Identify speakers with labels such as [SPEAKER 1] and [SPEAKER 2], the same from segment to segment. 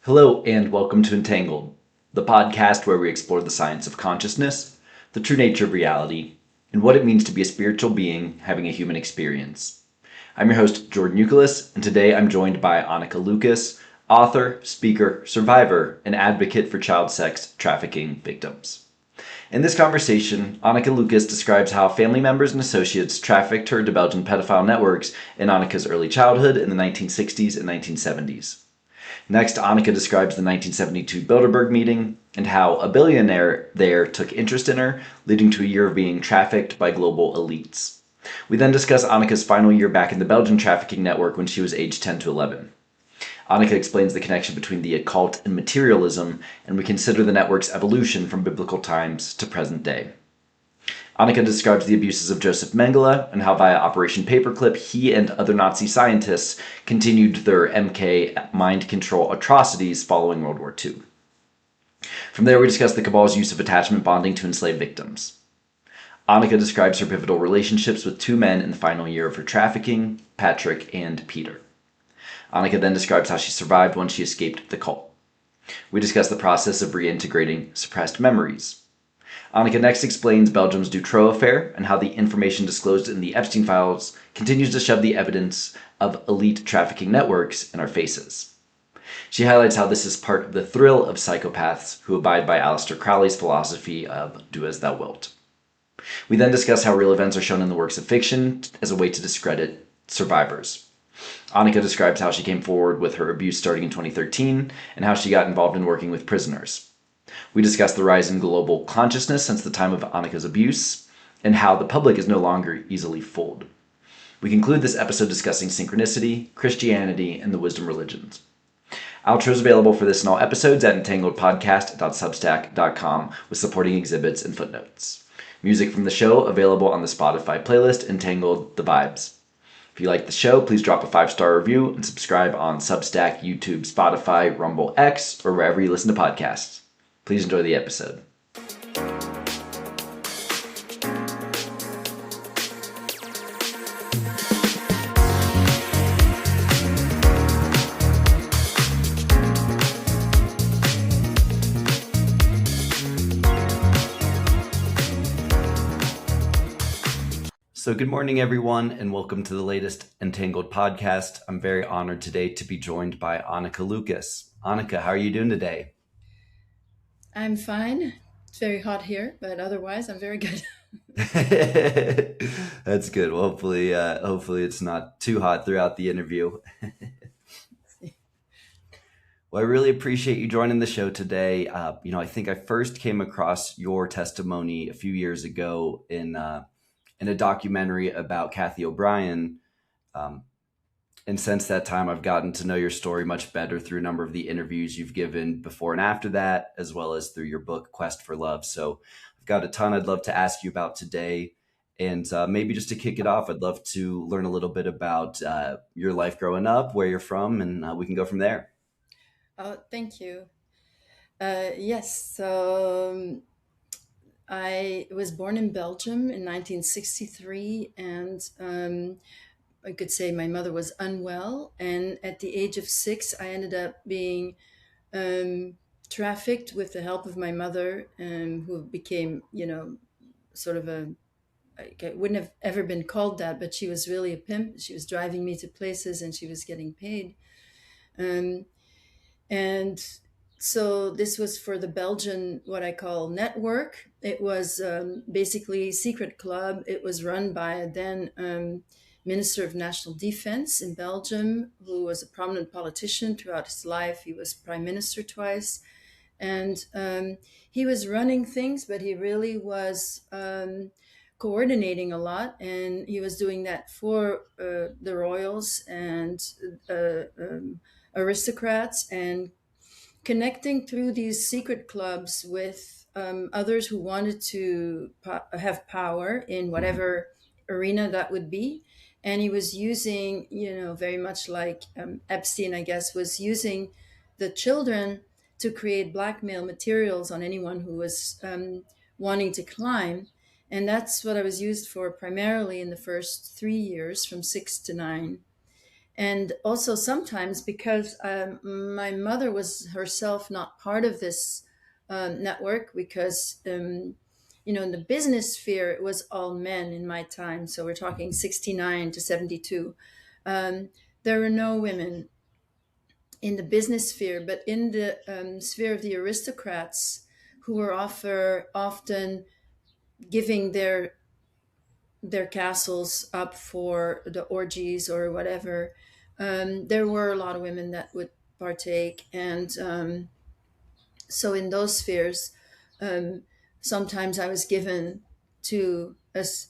[SPEAKER 1] Hello, and welcome to Entangled, the podcast where we explore the science of consciousness, the true nature of reality, and what it means to be a spiritual being having a human experience. I'm your host, Jordan Youkilis, and today I'm joined by Anneke Lucas, author, speaker, survivor, and advocate for child sex trafficking victims. In this conversation, Anneke Lucas describes how family members and associates trafficked her to Belgian pedophile networks in Anneke's early childhood in the 1960s and 1970s. Next, Anneke describes the 1972 Bilderberg meeting and how a billionaire there took interest in her, leading to a year of being trafficked by global elites. We then discuss Anneke's final year back in the Belgian trafficking network when she was aged 10 to 11. Anneke explains the connection between the occult and materialism, and we consider the network's evolution from biblical times to present day. Anneke describes the abuses of Josef Mengele and how via Operation Paperclip he and other Nazi scientists continued their MK mind control atrocities following World War II. From there we discuss the cabal's use of attachment bonding to enslave victims. Anneke describes her pivotal relationships with two men in the final year of her trafficking, Patrick and Peter. Anneke then describes how she survived when she escaped the cult. We discuss the process of reintegrating suppressed memories. Anneke next explains Belgium's Dutroux affair and how the information disclosed in the Epstein files continues to shove the evidence of elite trafficking networks in our faces. She highlights how this is part of the thrill of psychopaths who abide by Aleister Crowley's philosophy of do as thou wilt. We then discuss how real events are shown in the works of fiction as a way to discredit survivors. Anneke describes how she came forward with her abuse starting in 2013 and how she got involved in working with prisoners. We discuss the rise in global consciousness since the time of Anneke's abuse, and how the public is no longer easily fooled. We conclude this episode discussing synchronicity, Christianity, and the wisdom religions. Outros available for this and all episodes at entangledpodcast.substack.com with supporting exhibits and footnotes. Music from the show available on the Spotify playlist Entangled the Vibes. If you like the show, please drop a 5-star review and subscribe on Substack, YouTube, Spotify, Rumble X, or wherever you listen to podcasts. Please enjoy the episode. So good morning, everyone, and welcome to the latest Entangled podcast. I'm very honored today to be joined by Anneke Lucas. Anneke, how are you doing today?
[SPEAKER 2] I'm fine. It's very hot here, but otherwise I'm very good.
[SPEAKER 1] That's good. Well, hopefully it's not too hot throughout the interview. Well, I really appreciate you joining the show today. I think I first came across your testimony a few years ago in a documentary about Kathy O'Brien. And since that time, I've gotten to know your story much better through a number of the interviews you've given before and after that, as well as through your book, Quest for Love. So I've got a ton I'd love to ask you about today. And maybe just to kick it off, I'd love to learn a little bit about your life growing up, where you're from, and we can go from there.
[SPEAKER 2] Oh, thank you. Yes, so I was born in Belgium in 1963, and I could say my mother was unwell. And at the age of 6, I ended up being trafficked with the help of my mother, who became, sort of it wouldn't have ever been called that, but she was really a pimp. She was driving me to places and she was getting paid. Um, and so this was for the Belgian, what I call network. It was basically a secret club. It was run by a then Minister of National Defense in Belgium, who was a prominent politician throughout his life. He was prime minister twice. And he was running things, but he really was coordinating a lot. And he was doing that for the royals and aristocrats, and connecting through these secret clubs with others who wanted to have power in whatever arena that would be. And he was using, very much like Epstein, I guess, was using the children to create blackmail materials on anyone who was wanting to climb. And that's what I was used for primarily in the first 3 years, from 6 to 9. And also sometimes because my mother was herself not part of this network, because in the business sphere it was all men in my time. So we're talking 69 to 72. There were no women in the business sphere, but in the sphere of the aristocrats, who were often giving their castles up for the orgies or whatever. There were a lot of women that would partake, and so in those spheres, um, sometimes I was given to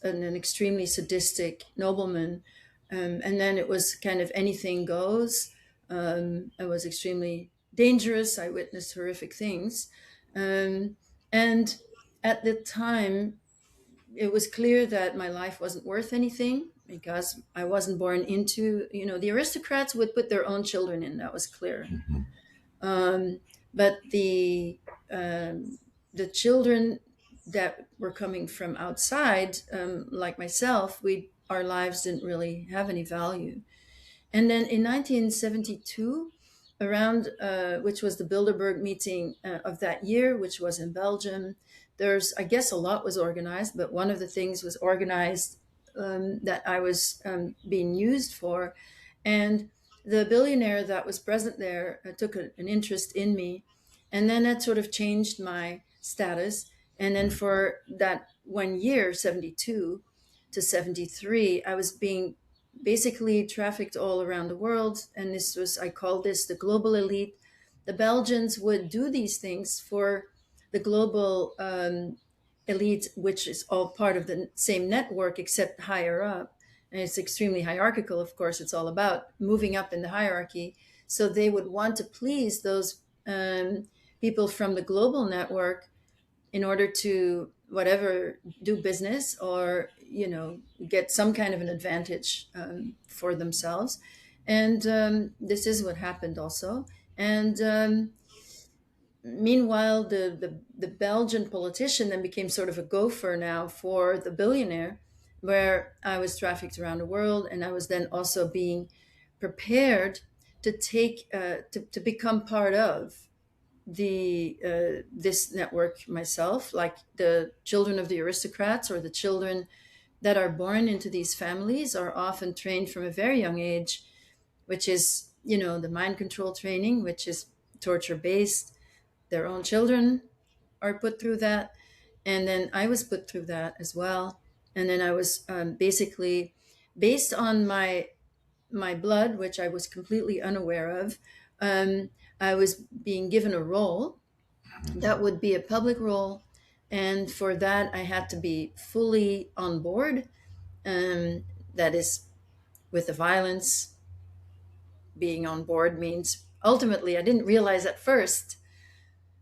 [SPEAKER 2] an extremely sadistic nobleman, and then it was kind of anything goes. I was extremely dangerous. I witnessed horrific things, um, and at the time, it was clear that my life wasn't worth anything because I wasn't born into, the aristocrats would put their own children in. That was clear. Um, but the children that were coming from outside, like myself, our lives didn't really have any value. And then in 1972, around which was the Bilderberg meeting of that year, which was in Belgium, I guess a lot was organized, but one of the things was organized that I was being used for. And the billionaire that was present there took an interest in me. And then that sort of changed my status. And then for that 1 year, 72 to 73, I was being basically trafficked all around the world. And I call this the global elite. The Belgians would do these things for the global elite, which is all part of the same network, except higher up. And it's extremely hierarchical, of course. It's all about moving up in the hierarchy. So they would want to please those people from the global network in order to whatever do business, or get some kind of an advantage for themselves. And this is what happened also. And meanwhile, the Belgian politician then became sort of a gopher now for the billionaire, where I was trafficked around the world, and I was then also being prepared to take to become part of the this network myself, like the children of the aristocrats, or the children that are born into these families are often trained from a very young age, which is the mind control training, which is torture based. Their own children are put through that, and then I was put through that as well. And then I was basically, based on my blood, which I was completely unaware of, I was being given a role that would be a public role. And for that, I had to be fully on board. That is, with the violence, being on board means ultimately, I didn't realize at first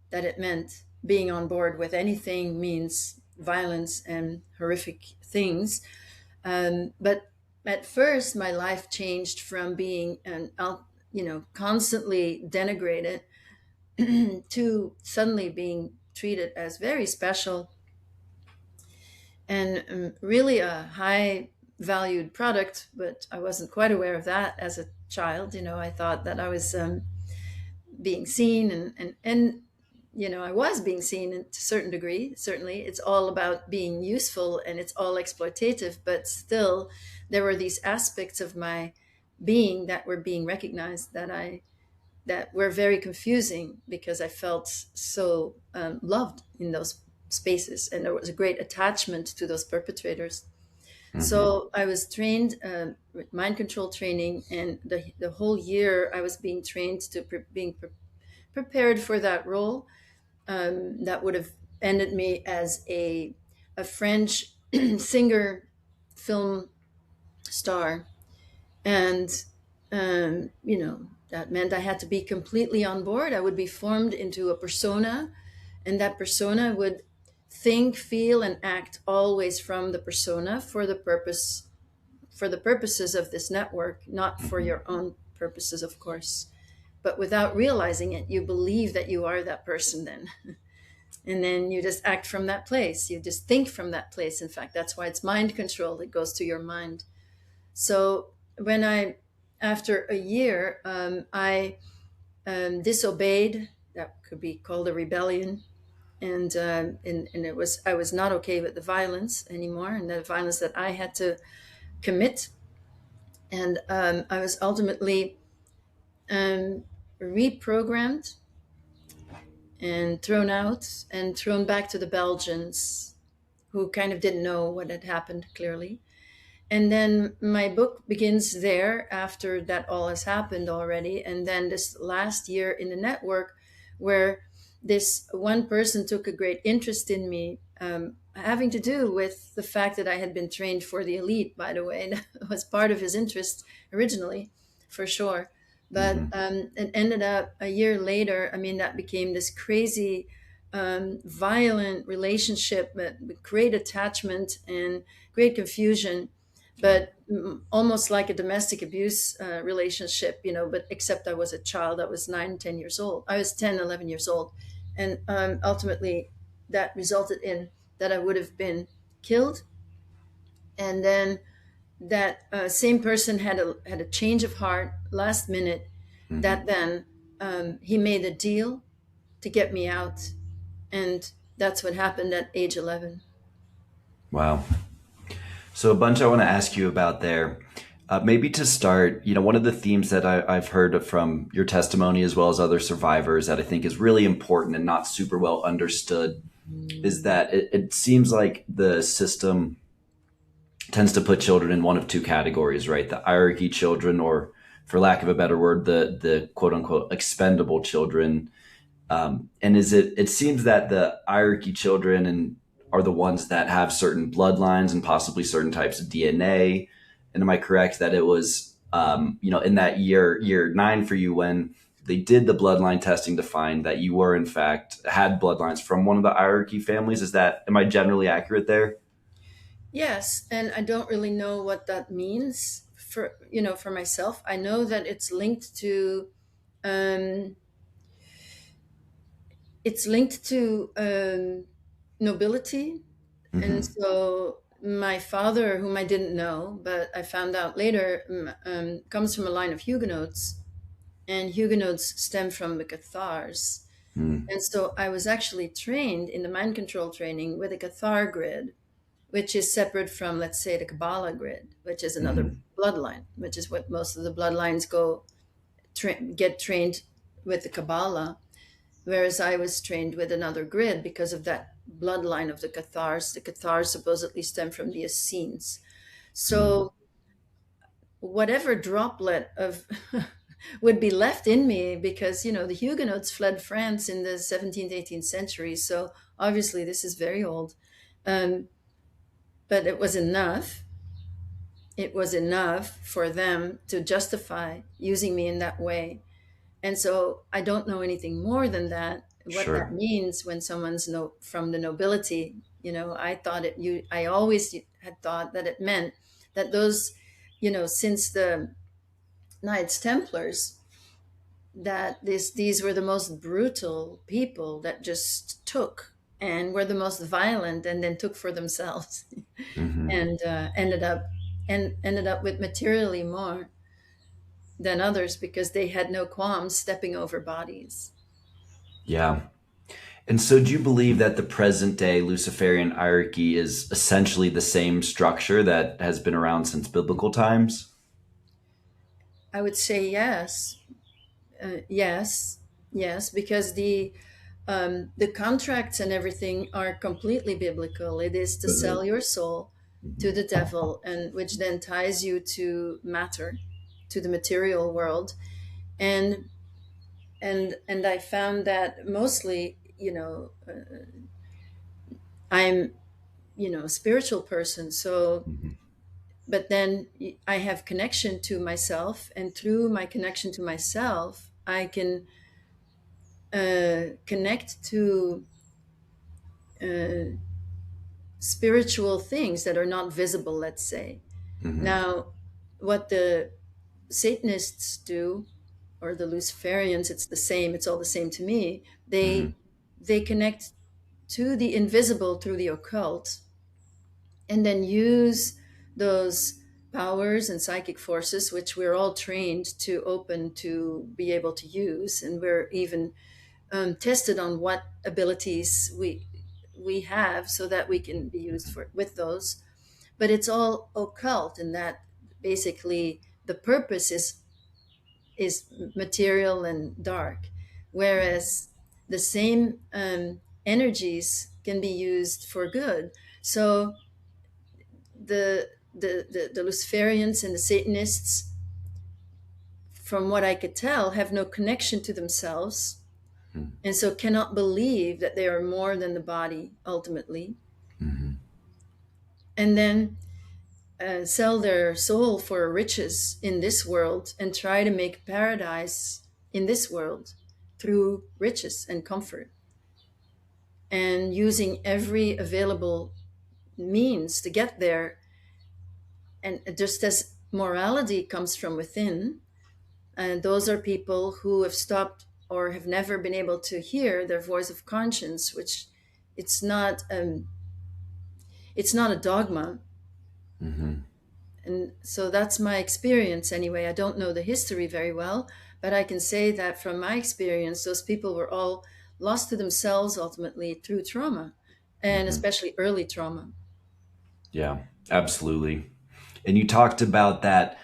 [SPEAKER 2] that it meant being on board with anything means violence and horrific things. But at first, my life changed from being constantly denigrated to suddenly being treated as very special and really a high valued product. But I wasn't quite aware of that as a child. I thought that I was being seen, and I was being seen to a certain degree. Certainly, it's all about being useful and it's all exploitative, but still, there were these aspects of my being that were being recognized that were very confusing, because I felt so loved in those spaces, and there was a great attachment to those perpetrators. So I was trained with mind control training, and the whole year I was being trained to prepared for that role. That would have ended me as a French singer, film star, and that meant I had to be completely on board. I would be formed into a persona, and that persona would think, feel, and act always from the persona for the purposes of this network, not for your own purposes, of course. But without realizing it, you believe that you are that person then. And then you just act from that place. You just think from that place. In fact, that's why it's mind control. It goes to your mind. So when I after a year, I disobeyed. That could be called a rebellion, and it was I was not okay with the violence anymore, and the violence that I had to commit, and I was ultimately um, reprogrammed and thrown out and thrown back to the Belgians, who kind of didn't know what had happened clearly. And then my book begins there after that all has happened already. And then this last year in the network, where this one person took a great interest in me, having to do with the fact that I had been trained for the elite, by the way. That was part of his interest originally, for sure. But
[SPEAKER 1] Hmm.
[SPEAKER 2] it ended up a year later. I mean, that became this crazy, violent relationship with great attachment and great confusion,
[SPEAKER 1] Yeah.
[SPEAKER 2] but almost like a domestic abuse relationship, but except I was a child. I was 9, 10 years old. I was 10, 11 years old. And ultimately, that resulted in that I would have been killed. And then that same person had a change of heart last minute.
[SPEAKER 1] Hmm.
[SPEAKER 2] That then he made a deal to get me out. And that's what happened at age 11.
[SPEAKER 1] Wow. So a bunch I want to ask you about there. Maybe to start, one of the themes that I've heard from your testimony as well as other survivors that I think is really important and not super well understood is that it seems like the system tends to put children in one of two categories, right? The hierarchy children, or for lack of a better word, the quote unquote expendable children. And it seems that the hierarchy children are the ones that have certain bloodlines and possibly certain types of DNA. And am I correct that it was, in that year 9 for you when they did the bloodline testing to find that you were in fact had bloodlines from one of the hierarchy families? Am I generally accurate there?
[SPEAKER 2] Yes, and I don't really know what that means for myself. I know that um, it's linked to nobility, and
[SPEAKER 1] Hmm.
[SPEAKER 2] so my father, whom I didn't know, but I found out later, comes from a line of Huguenots, and Huguenots stem from the Cathars.
[SPEAKER 1] Hmm.
[SPEAKER 2] And so I was actually trained in the mind control training with a Cathar grid, which is separate from, let's say, the Kabbalah grid, which is another
[SPEAKER 1] Hmm.
[SPEAKER 2] bloodline, which is what most of the bloodlines get trained with the Kabbalah. Whereas I was trained with another grid because of that bloodline of the Cathars. The Cathars supposedly stem from the Essenes.
[SPEAKER 1] Hmm.
[SPEAKER 2] So whatever droplet of would be left in me, because the Huguenots fled France in the 17th, 18th century. So obviously this is very old. Um, but it was enough for them to justify using me in that way. And so I don't know anything more than that, what that
[SPEAKER 1] Sure.
[SPEAKER 2] means when someone's from the nobility. I always had thought that it meant that those, since the Knights Templars, that these were the most brutal people that just took and were the most violent and then took for themselves
[SPEAKER 1] Hmm.
[SPEAKER 2] and ended up with materially more than others because they had no qualms stepping over bodies.
[SPEAKER 1] Yeah. And so, do you believe that the present day Luciferian hierarchy is essentially the same structure that has been around since biblical times?
[SPEAKER 2] I would say yes, yes, yes, because the contracts and everything are completely biblical. It is to sell your soul to the devil, and which then ties you to matter, to the material world, and and I found that mostly, I'm a spiritual person, so
[SPEAKER 1] Hmm.
[SPEAKER 2] but then I have connection to myself, and through my connection to myself, I can connect to uh, spiritual things that are not visible, let's say.
[SPEAKER 1] Hmm.
[SPEAKER 2] Now, what the Satanists do, or the Luciferians, it's the same, it's all the same to me.
[SPEAKER 1] Hmm.
[SPEAKER 2] They connect to the invisible through the occult, and then use those. powers and psychic forces, which we're all trained to open to be able to use, and we're even tested on what abilities we have so that we can be used for with those. But it's all occult, in that basically the purpose is material and dark, whereas the same energies can be used for good. So the Luciferians and the Satanists, from what I could tell, have no connection to themselves, and so cannot believe that they are more than the body ultimately, and then sell their soul for riches in this world and try to make paradise in this world through riches and comfort, and using every available means to get there. And just as morality comes from within, and those are people who have stopped or have never been able to hear their voice of conscience, which it's not it's not a dogma. And so that's my experience anyway. I don't know the history very well, but I can say that from my experience, those people were all lost to themselves ultimately through trauma, and especially early trauma.
[SPEAKER 1] Yeah, absolutely. And you talked about that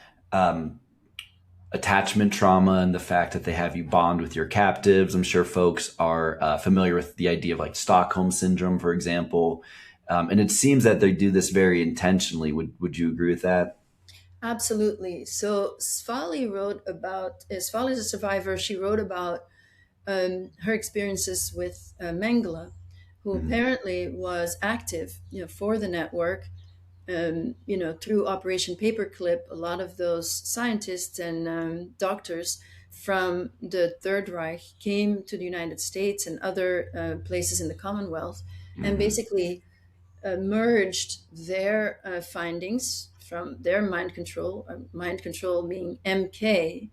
[SPEAKER 1] attachment trauma and the fact that they have you bond with your captives. I'm sure folks are familiar with the idea of like Stockholm syndrome, for example. And it seems that they do this very intentionally. Would you agree with that?
[SPEAKER 2] Absolutely. So Svali is a survivor. She wrote about her experiences with Mengele, who apparently was active, for the network. Through Operation Paperclip, a lot of those scientists and doctors from the Third Reich came to the United States and other places in the Commonwealth, and basically merged their findings from their mind control being MK.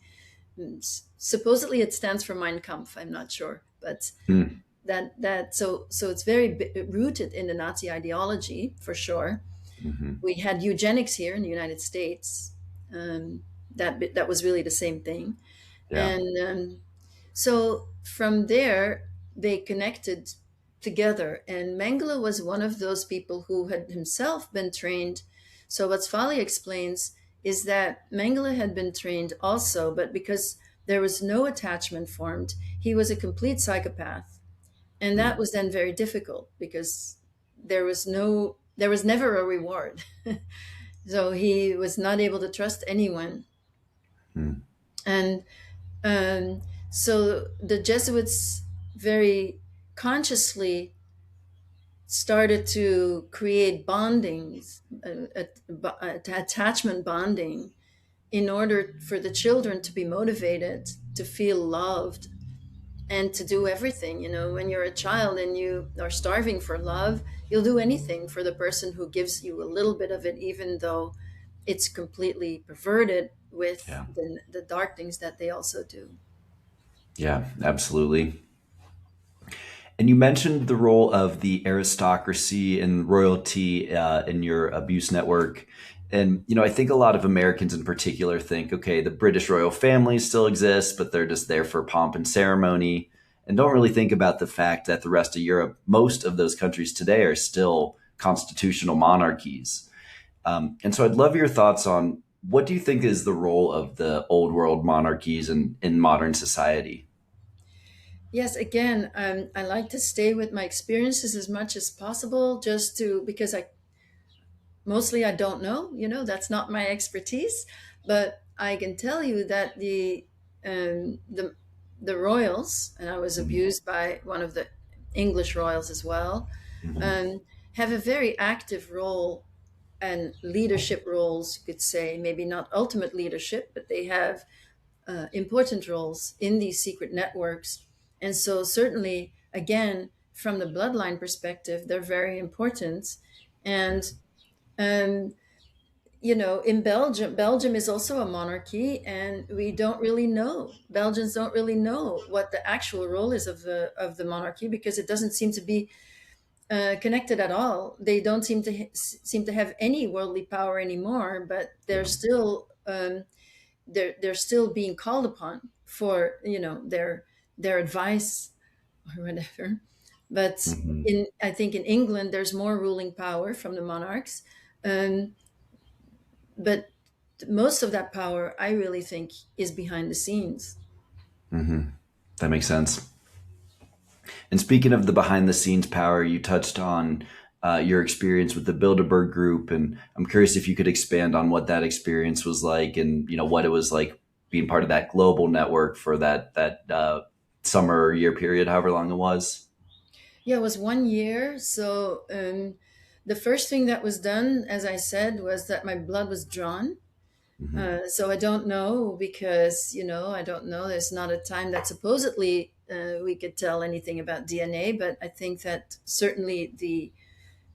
[SPEAKER 2] Supposedly it stands for Mein Kampf. I'm not sure, but
[SPEAKER 1] Mm.
[SPEAKER 2] so it's very rooted in the Nazi ideology for sure.
[SPEAKER 1] Hmm.
[SPEAKER 2] We had eugenics here in the United States. That was really the same thing,
[SPEAKER 1] Yeah.
[SPEAKER 2] and so from there they connected together. And Mengele was one of those people who had himself been trained. So what Svali explains is that Mengele had been trained also, but because there was no attachment formed, he was a complete psychopath, and that
[SPEAKER 1] Mm.
[SPEAKER 2] was then very difficult because there was never a reward. So he was not able to trust anyone.
[SPEAKER 1] Mm.
[SPEAKER 2] And so the Jesuits very consciously started to create bondings, attachment bonding, in order for the children to be motivated to feel loved and to do everything. When you're a child and you are starving for love, you'll do anything for the person who gives you a little bit of it, even though it's completely perverted with
[SPEAKER 1] Yeah.
[SPEAKER 2] the dark things that they also do.
[SPEAKER 1] Yeah, absolutely. And you mentioned the role of the aristocracy and royalty in your abuse network. And, I think a lot of Americans in particular think, okay, the British royal family still exists, but they're just there for pomp and ceremony, and don't really think about the fact that the rest of Europe, most of those countries today are still constitutional monarchies. And so I'd love your thoughts on what do you think is the role of the old world monarchies in modern society?
[SPEAKER 2] Yes, again, I like to stay with my experiences as much as possible, just to because I don't know. That's not my expertise, but I can tell you that um, the the royals, and I was
[SPEAKER 1] Mhm.
[SPEAKER 2] abused by one of the English royals as well,
[SPEAKER 1] Mhm.
[SPEAKER 2] um, have a very active role and leadership roles. You could say maybe not ultimate leadership, but they have important roles in these secret networks. And so, certainly, again, from the bloodline perspective, they're very important. And, um, in Belgium is also a monarchy, and we don't really know. Belgians don't really know what the actual role is of the monarchy, because it doesn't seem to be connected at all. They don't seem to have any worldly power anymore, but they're
[SPEAKER 1] Yeah.
[SPEAKER 2] still they're still being called upon for their advice or whatever. But
[SPEAKER 1] Hmm.
[SPEAKER 2] in I think in England there's more ruling power from the monarchs, um, but most of that power I really think is behind the scenes.
[SPEAKER 1] That makes sense. And speaking of the behind the scenes power, you touched on your experience with the Bilderberg group, and I'm curious if you could expand on what that experience was like, and what it was like being part of that global network for that summer or year period, however long it was.
[SPEAKER 2] Yeah, it was 1 year. So the first thing that was done, as I said, was that my blood was drawn.
[SPEAKER 1] Hmm.
[SPEAKER 2] So I don't know because, I don't know. There's not a time that supposedly we could tell anything about DNA, but I think that certainly the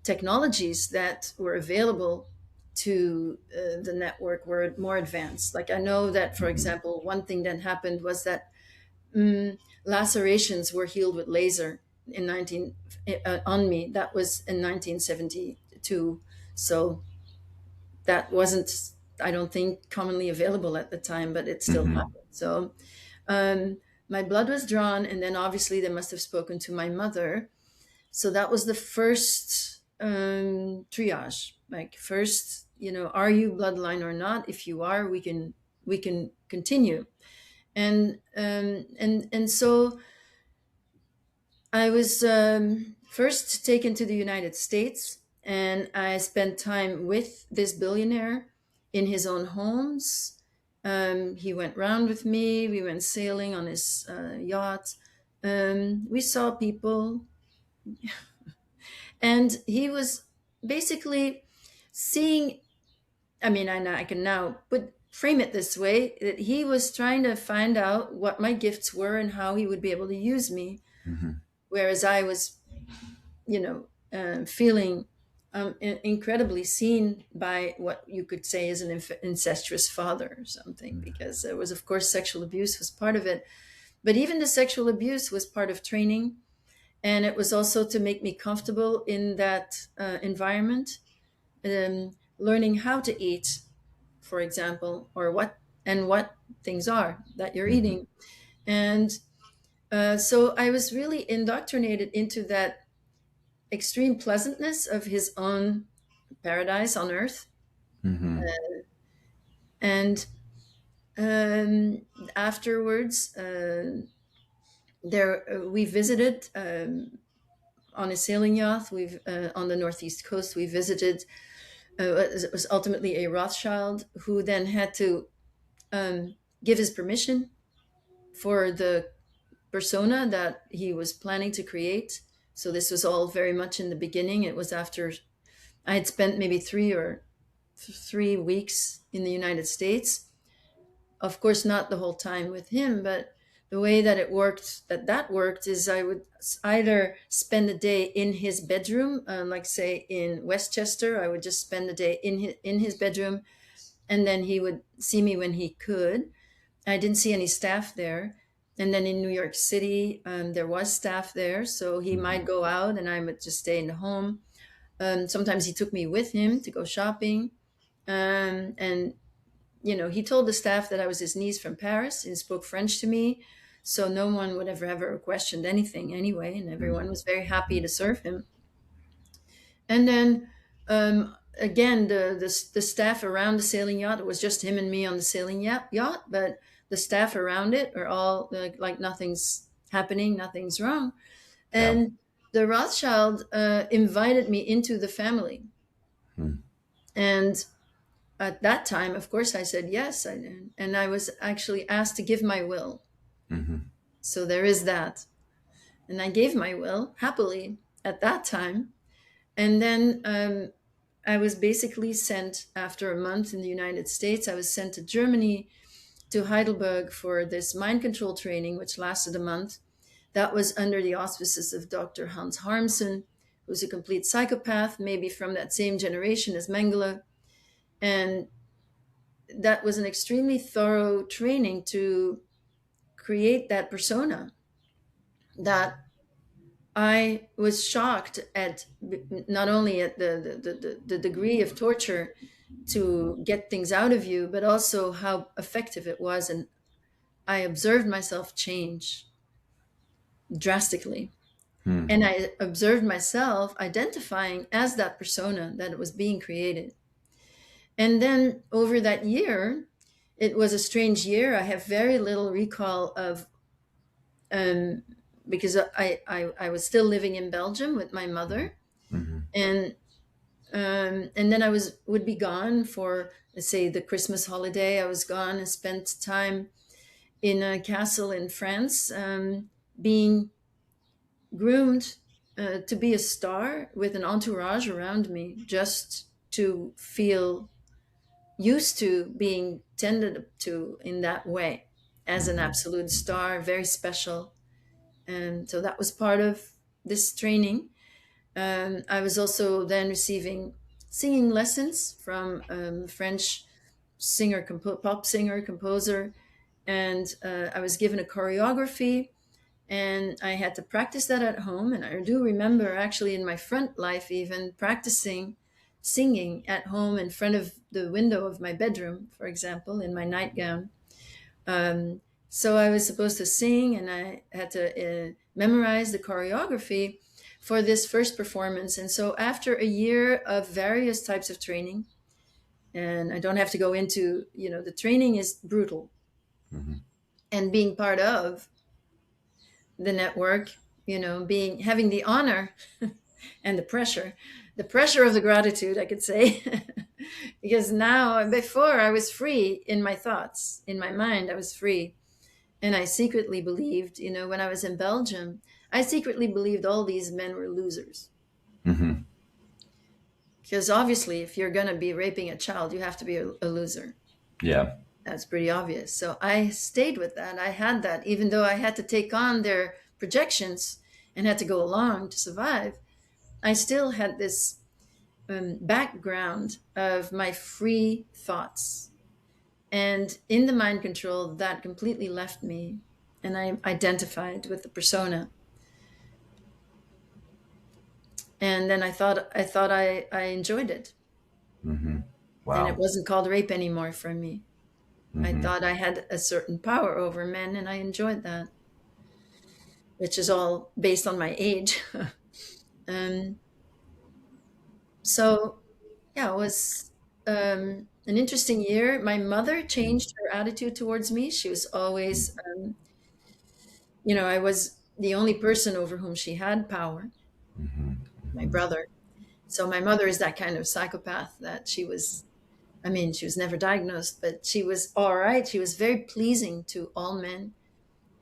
[SPEAKER 2] technologies that were available to the network were more advanced. Like I know that, for
[SPEAKER 1] Hmm.
[SPEAKER 2] example, one thing that happened was that mm, lacerations were healed with laser in 19 on me. That was in 1972. So that wasn't, I don't think, commonly available at the time, but it still
[SPEAKER 1] Hmm.
[SPEAKER 2] happened. So um, my blood was drawn, and then obviously they must have spoken to my mother. So that was the first triage. Like first, are you bloodline or not? If you are, we can continue. And so I was first taken to the United States, and I spent time with this billionaire in his own homes. He went round with me. We went sailing on his yacht. We saw people, and he was basically seeing. I mean, I can now frame it this way: that he was trying to find out what my gifts were and how he would be able to use me,
[SPEAKER 1] Hmm.
[SPEAKER 2] whereas I was feeling incredibly seen by what you could say is an incestuous father or something, because there was, of course, sexual abuse was part of it. But even the sexual abuse was part of training. And it was also to make me comfortable in that environment, learning how to eat, for example, or what things are that you're
[SPEAKER 1] Hmm.
[SPEAKER 2] eating. And so I was really indoctrinated into that extreme pleasantness of his own paradise on earth.
[SPEAKER 1] Hmm.
[SPEAKER 2] And afterwards, there we visited on a sailing yacht. We've on the northeast coast. We visited. It was ultimately a Rothschild who then had to give his permission for the persona that he was planning to create. So this was all very much in the beginning. It was after I had spent maybe 3 weeks in the United States. Of course, not the whole time with him, but the way that that worked is I would either spend a day in his bedroom, like say in Westchester, I would just spend the day in his bedroom, and then he would see me when he could. I didn't see any staff there. And then in New York City, there was staff there, so he
[SPEAKER 1] Hmm.
[SPEAKER 2] might go out, and I would just stay in the home. Sometimes he took me with him to go shopping. And he told the staff that I was his niece from Paris and spoke French to me. So no one would ever questioned anything anyway. And everyone was very happy to serve him. And then again, the staff around the sailing yacht, it was just him and me on the sailing yacht, but the staff around it are all like nothing's happening, nothing's wrong.
[SPEAKER 1] Yeah.
[SPEAKER 2] And the Rothschild invited me into the family.
[SPEAKER 1] Hmm.
[SPEAKER 2] And at that time, of course, I said yes. And I was actually asked to give my will.
[SPEAKER 1] Hmm.
[SPEAKER 2] So there is that. And I gave my will happily at that time. And then I was basically sent, after a month in the United States, I was sent to Germany, to Heidelberg, for this mind control training, which lasted a month. That was under the auspices of Dr. Hans Harmsen, who's a complete psychopath, maybe from that same generation as Mengele. And that was an extremely thorough training to create that persona that I was shocked at not only at the degree of torture to get things out of you, but also how effective it was. And I observed myself change drastically.
[SPEAKER 1] Hmm.
[SPEAKER 2] And I observed myself identifying as that persona that was being created. And then over that year, it was a strange year. I have very little recall of, um, because I was still living in Belgium with my mother.
[SPEAKER 1] Hmm.
[SPEAKER 2] And and then I would be gone for, let's say, the Christmas holiday. I was gone and spent time in a castle in France, being groomed to be a star with an entourage around me, just to feel used to being tended to in that way as an
[SPEAKER 1] Hmm.
[SPEAKER 2] absolute star, very special. And so that was part of this training. I was also then receiving singing lessons from French pop singer, composer, and I was given a choreography, and I had to practice that at home. And I do remember actually in my front life even practicing singing at home in front of the window of my bedroom, for example, in my nightgown. Um, so I was supposed to sing, and I had to memorize the choreography for this first performance. And so after a year of various types of training, and I don't have to go into, the training is brutal,
[SPEAKER 1] Hmm.
[SPEAKER 2] and being part of the network, being having the honor and the pressure of the gratitude, I could say, because now, before, I was free in my thoughts, in my mind, I was free. And I secretly believed, when I was in Belgium, I secretly believed all these men were losers.
[SPEAKER 1] Hmm.
[SPEAKER 2] Because obviously, if you're going to be raping a child, you have to be a loser.
[SPEAKER 1] Yeah.
[SPEAKER 2] That's pretty obvious. So I stayed with that. I had that, even though I had to take on their projections and had to go along to survive. I still had this background of my free thoughts. And in the mind control, that completely left me. And I identified with the persona. And then I enjoyed it.
[SPEAKER 1] Hmm.
[SPEAKER 2] And it
[SPEAKER 1] Wow.
[SPEAKER 2] wasn't called rape anymore for me. I
[SPEAKER 1] Hmm.
[SPEAKER 2] thought I had a certain power over men, and I enjoyed that, which is all based on my age. um, so yeah, it was an interesting year. My mother changed her attitude towards me. She was always, I was the only person over whom she had power, my
[SPEAKER 1] Hmm.
[SPEAKER 2] brother. So my mother is that kind of psychopath that she was. I mean, she was never diagnosed, but she was all right. She was very pleasing to all men.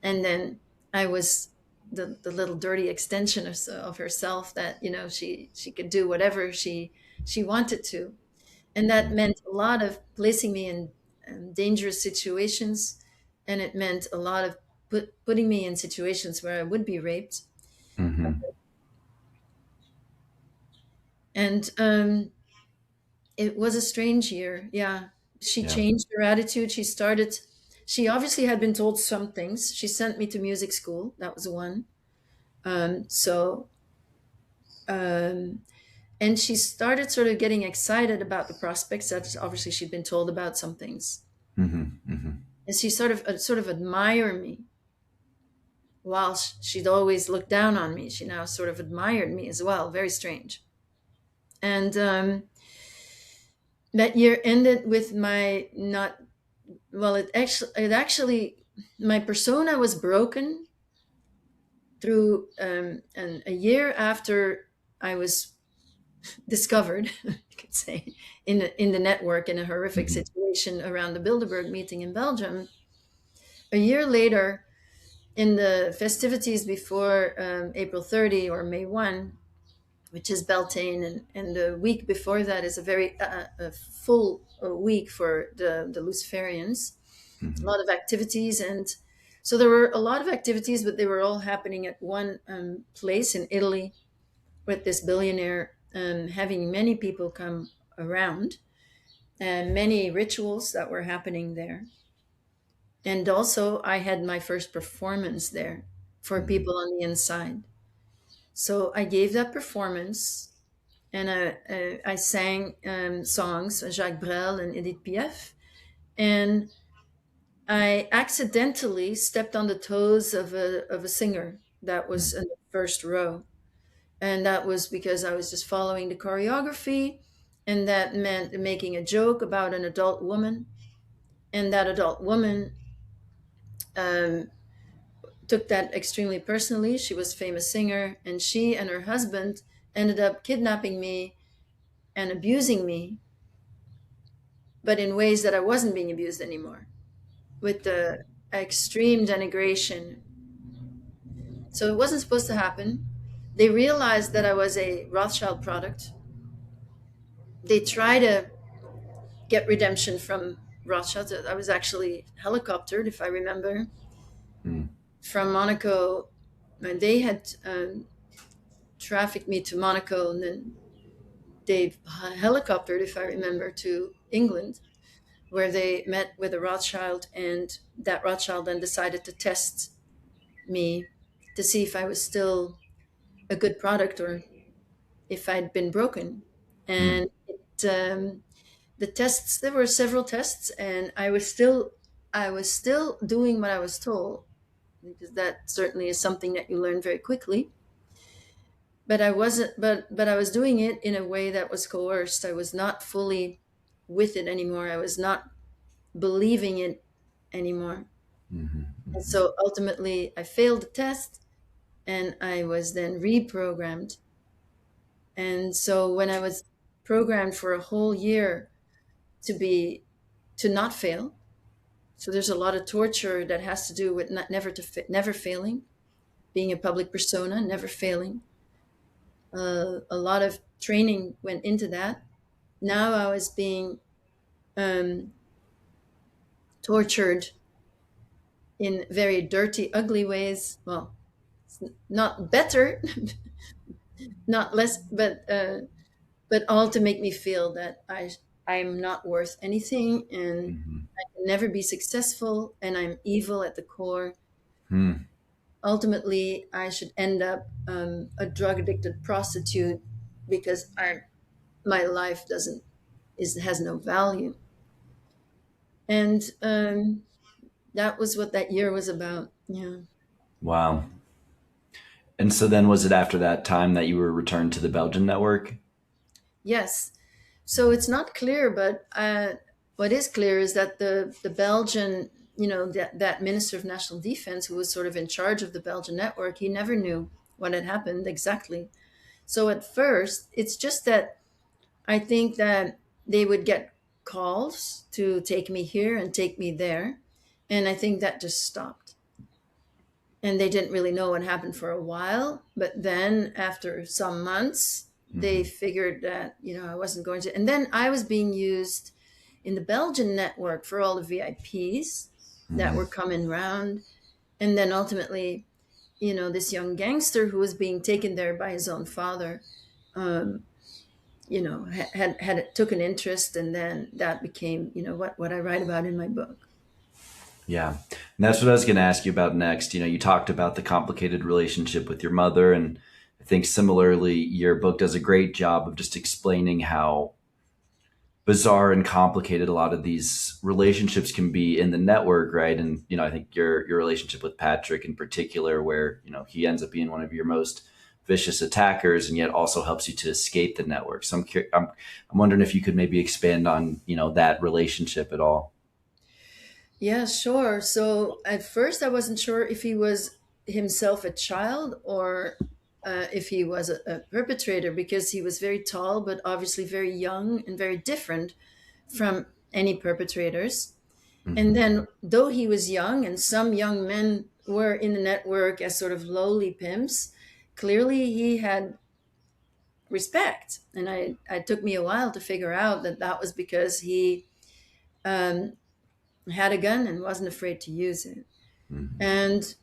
[SPEAKER 2] And then I was the little dirty extension of herself that, she could do whatever she wanted to. And that meant a lot of placing me in dangerous situations. And it meant a lot of putting me in situations where I would be raped.
[SPEAKER 1] Hmm.
[SPEAKER 2] And it was a strange year. Yeah. She
[SPEAKER 1] Yeah.
[SPEAKER 2] changed her attitude. She obviously had been told some things. She sent me to music school. That was one. So, um, and she started sort of getting excited about the prospects that obviously she'd been told about some things.
[SPEAKER 1] Hmm. Hmm.
[SPEAKER 2] And she sort of admired me, while she'd always looked down on me. She now sort of admired me as well. Very strange. And that year ended with my not well. It actually my persona was broken through a year after I was discovered, you could say, in the network, in a horrific
[SPEAKER 1] Hmm.
[SPEAKER 2] situation around the Bilderberg meeting in Belgium. A year later, in the festivities before April 30 or May 1, which is Beltane, and the week before that is a very a full week for the Luciferians. A
[SPEAKER 1] Hmm.
[SPEAKER 2] lot of activities, and so there were a lot of activities, but they were all happening at one place in Italy, with this billionaire having many people come around, and many rituals that were happening there. And also, I had my first performance there for
[SPEAKER 1] Hmm.
[SPEAKER 2] people on the inside. So I gave that performance, and I sang songs, Jacques Brel and Edith Piaf, and I accidentally stepped on the toes of a singer that was
[SPEAKER 1] Mm.
[SPEAKER 2] in the first row. And that was because I was just following the choreography, and that meant making a joke about an adult woman. And that adult woman um, took that extremely personally. She was a famous singer, and she and her husband ended up kidnapping me and abusing me, but in ways that I wasn't being abused anymore, with the extreme denigration. So it wasn't supposed to happen. They realized that I was a Rothschild product. They tried to get redemption from Rothschild. I was actually helicoptered, if I remember,
[SPEAKER 1] Mm.
[SPEAKER 2] from Monaco. And they had trafficked me to Monaco, and then they helicoptered, if I remember, to England, where they met with a Rothschild, and that Rothschild then decided to test me to see if I was still a good product or if I'd been broken.
[SPEAKER 1] Mm.
[SPEAKER 2] And the tests, there were several tests, and I was still doing what I was told, because that certainly is something that you learn very quickly. But I wasn't, but I was doing it in a way that was coerced. I was not fully with it anymore. I was not believing it anymore.
[SPEAKER 1] Mhm.
[SPEAKER 2] And
[SPEAKER 1] Mhm.
[SPEAKER 2] so ultimately I failed the test, and I was then reprogrammed. And so when I was programmed for a whole year to not fail, so there's a lot of torture that has to do with never failing, being a public persona, never failing. A lot of training went into that. Now I was being um, tortured in very dirty, ugly ways. Well, not better, not less, but all to make me feel that I'm not worth anything, and
[SPEAKER 1] Mhm.
[SPEAKER 2] I can never be successful, and I'm evil at the core.
[SPEAKER 1] Hmm.
[SPEAKER 2] Ultimately, I should end up a drug addicted prostitute, because my life doesn't is has no value. And that was what that year was about. Yeah.
[SPEAKER 1] Wow. And so then was it after that time that you were returned to the Belgian network?
[SPEAKER 2] Yes. So it's not clear, but what is clear is that the Belgian, that Minister of National Defense, who was sort of in charge of the Belgian network, he never knew what had happened exactly. So at first, it's just that I think that they would get calls to take me here and take me there, and I think that just stopped. And they didn't really know what happened for a while, but then after some months they
[SPEAKER 1] Mhm.
[SPEAKER 2] figured that I wasn't going to, and then I was being used in the Belgian network for all the VIPs that were
[SPEAKER 1] Mhm.
[SPEAKER 2] coming round. And then ultimately, this young gangster who was being taken there by his own father, um, had took an interest, and then that became what I write about in my book.
[SPEAKER 1] Yeah. And that's what I was going to ask you about next. You talked about the complicated relationship with your mother. And I think similarly, your book does a great job of just explaining how bizarre and complicated a lot of these relationships can be in the network, right? And I think your relationship with Patrick in particular, where he ends up being one of your most vicious attackers, and yet also helps you to escape the network. So I'm wondering if you could maybe expand on that relationship at all.
[SPEAKER 2] Yeah, sure. So at first, I wasn't sure if he was himself a child, or if he was a perpetrator, because he was very tall, but obviously very young and very different from any perpetrators. And
[SPEAKER 1] Hmm.
[SPEAKER 2] then, though he was young, and some young men were in the network as sort of lowly pimps, clearly he had respect. And it took me a while to figure out that that was because he um, had a gun and wasn't afraid to use it.
[SPEAKER 1] Hmm.
[SPEAKER 2] And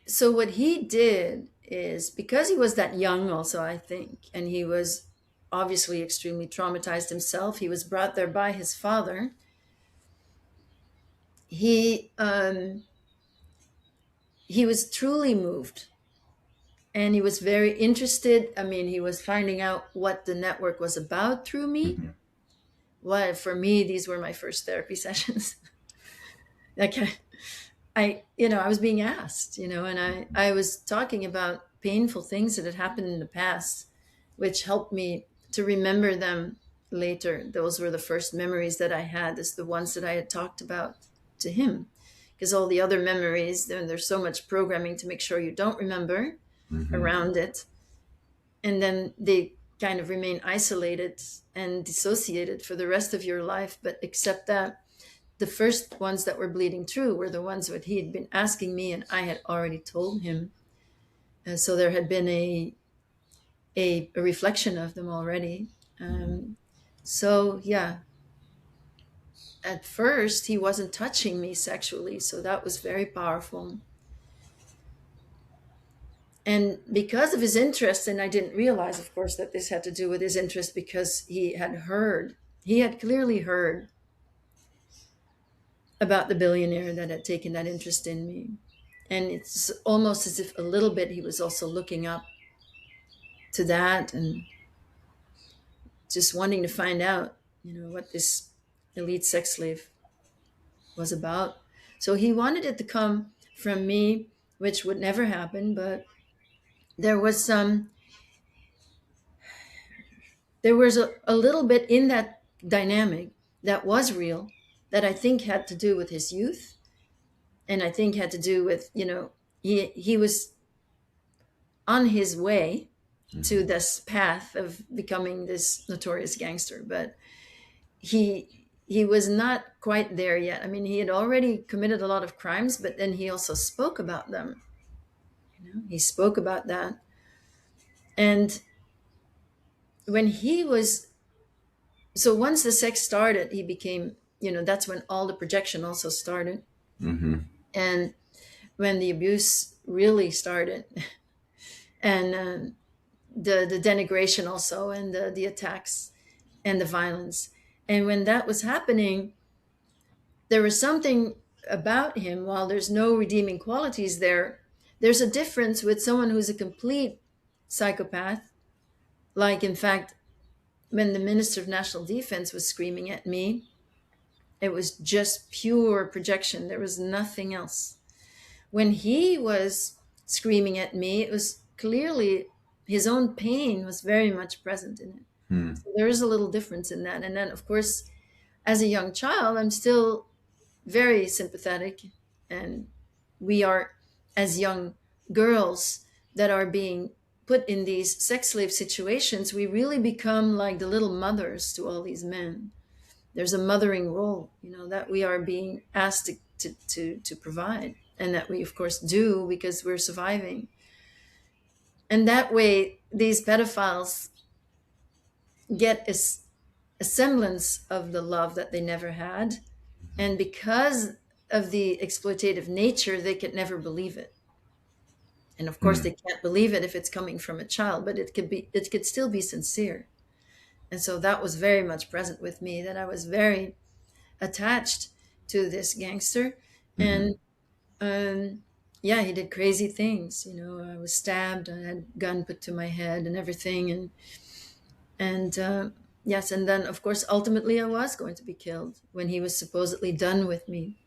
[SPEAKER 2] so what he did is, because he was that young also, I think, and he was obviously extremely traumatized himself, he was brought there by his father. He he was truly moved and he was very interested. I mean, he was finding out what the network was about through me.
[SPEAKER 1] Hmm.
[SPEAKER 2] Well, for me, these were my first therapy sessions. Like I was being asked, and I was talking about painful things that had happened in the past, which helped me to remember them later. Those were the first memories that I had, is the ones that I had talked about to him. Because all the other memories, there's so much programming to make sure you don't remember
[SPEAKER 1] Hmm.
[SPEAKER 2] around it. And then they kind of remain isolated and dissociated for the rest of your life. But except that the first ones that were bleeding through were the ones that he had been asking me, and I had already told him. And so there had been a reflection of them already. So yeah, at first he wasn't touching me sexually, so that was very powerful. And because of his interest, and I didn't realize, of course, that this had to do with his interest, because he had clearly heard about the billionaire that had taken that interest in me. And it's almost as if a little bit he was also looking up to that and just wanting to find out, what this elite sex slave was about. So he wanted it to come from me, which would never happen, but there was some there was a little bit in that dynamic that was real, that I think had to do with his youth, and I think had to do with, he was on his way to
[SPEAKER 1] Hmm.
[SPEAKER 2] this path of becoming this notorious gangster, but he was not quite there yet. I mean, he had already committed a lot of crimes, but then he also spoke about them. He spoke about that. And when he was so once the sex started, he became, that's when all the projection also started.
[SPEAKER 1] Hmm.
[SPEAKER 2] And when the abuse really started, and the denigration also, and the attacks and the violence. And when that was happening, there was something about him. While there's no redeeming qualities there's a difference with someone who's a complete psychopath. Like, in fact, when the Minister of National Defense was screaming at me, it was just pure projection. There was nothing else. When he was screaming at me, it was clearly his own pain was very much present in it.
[SPEAKER 1] Hmm.
[SPEAKER 2] So there is a little difference in that. And then, of course, as a young child, I'm still very sympathetic. And we are, as young girls that are being put in these sex slave situations, we really become like the little mothers to all these men. There's a mothering role, that we are being asked to provide, and that we, of course, do because we're surviving. And that way, these pedophiles get a semblance of the love that they never had. And because of the exploitative nature, they could never believe it. And of course,
[SPEAKER 1] Hmm.
[SPEAKER 2] they can't believe it if it's coming from a child, but it could still be sincere. And so that was very much present with me, that I was very attached to this gangster.
[SPEAKER 1] Hmm.
[SPEAKER 2] And yeah, he did crazy things. I was stabbed, I had a gun put to my head and everything. And yes, and then, of course, ultimately I was going to be killed when he was supposedly done with me.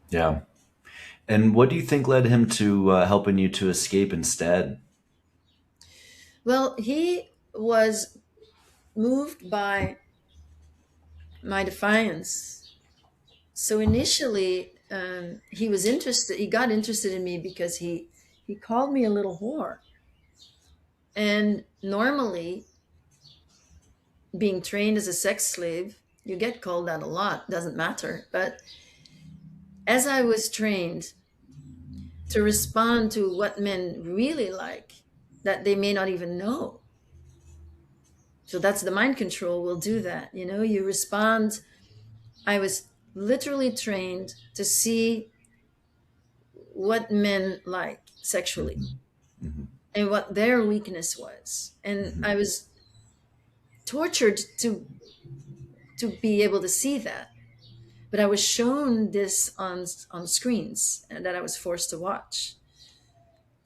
[SPEAKER 1] Yeah. And what do you think led him to helping you to escape instead?
[SPEAKER 2] Well, he was moved by my defiance. So initially, he got interested in me because he called me a little whore. And normally, being trained as a sex slave, you get called that a lot, doesn't matter. But as I was trained to respond to what men really like, that they may not even know. So that's the mind control will do that. You respond. I was literally trained to see what men like sexually
[SPEAKER 1] Hmm. Hmm.
[SPEAKER 2] and what their weakness was. And
[SPEAKER 1] Hmm.
[SPEAKER 2] I was tortured to be able to see that. But I was shown this on screens and that I was forced to watch.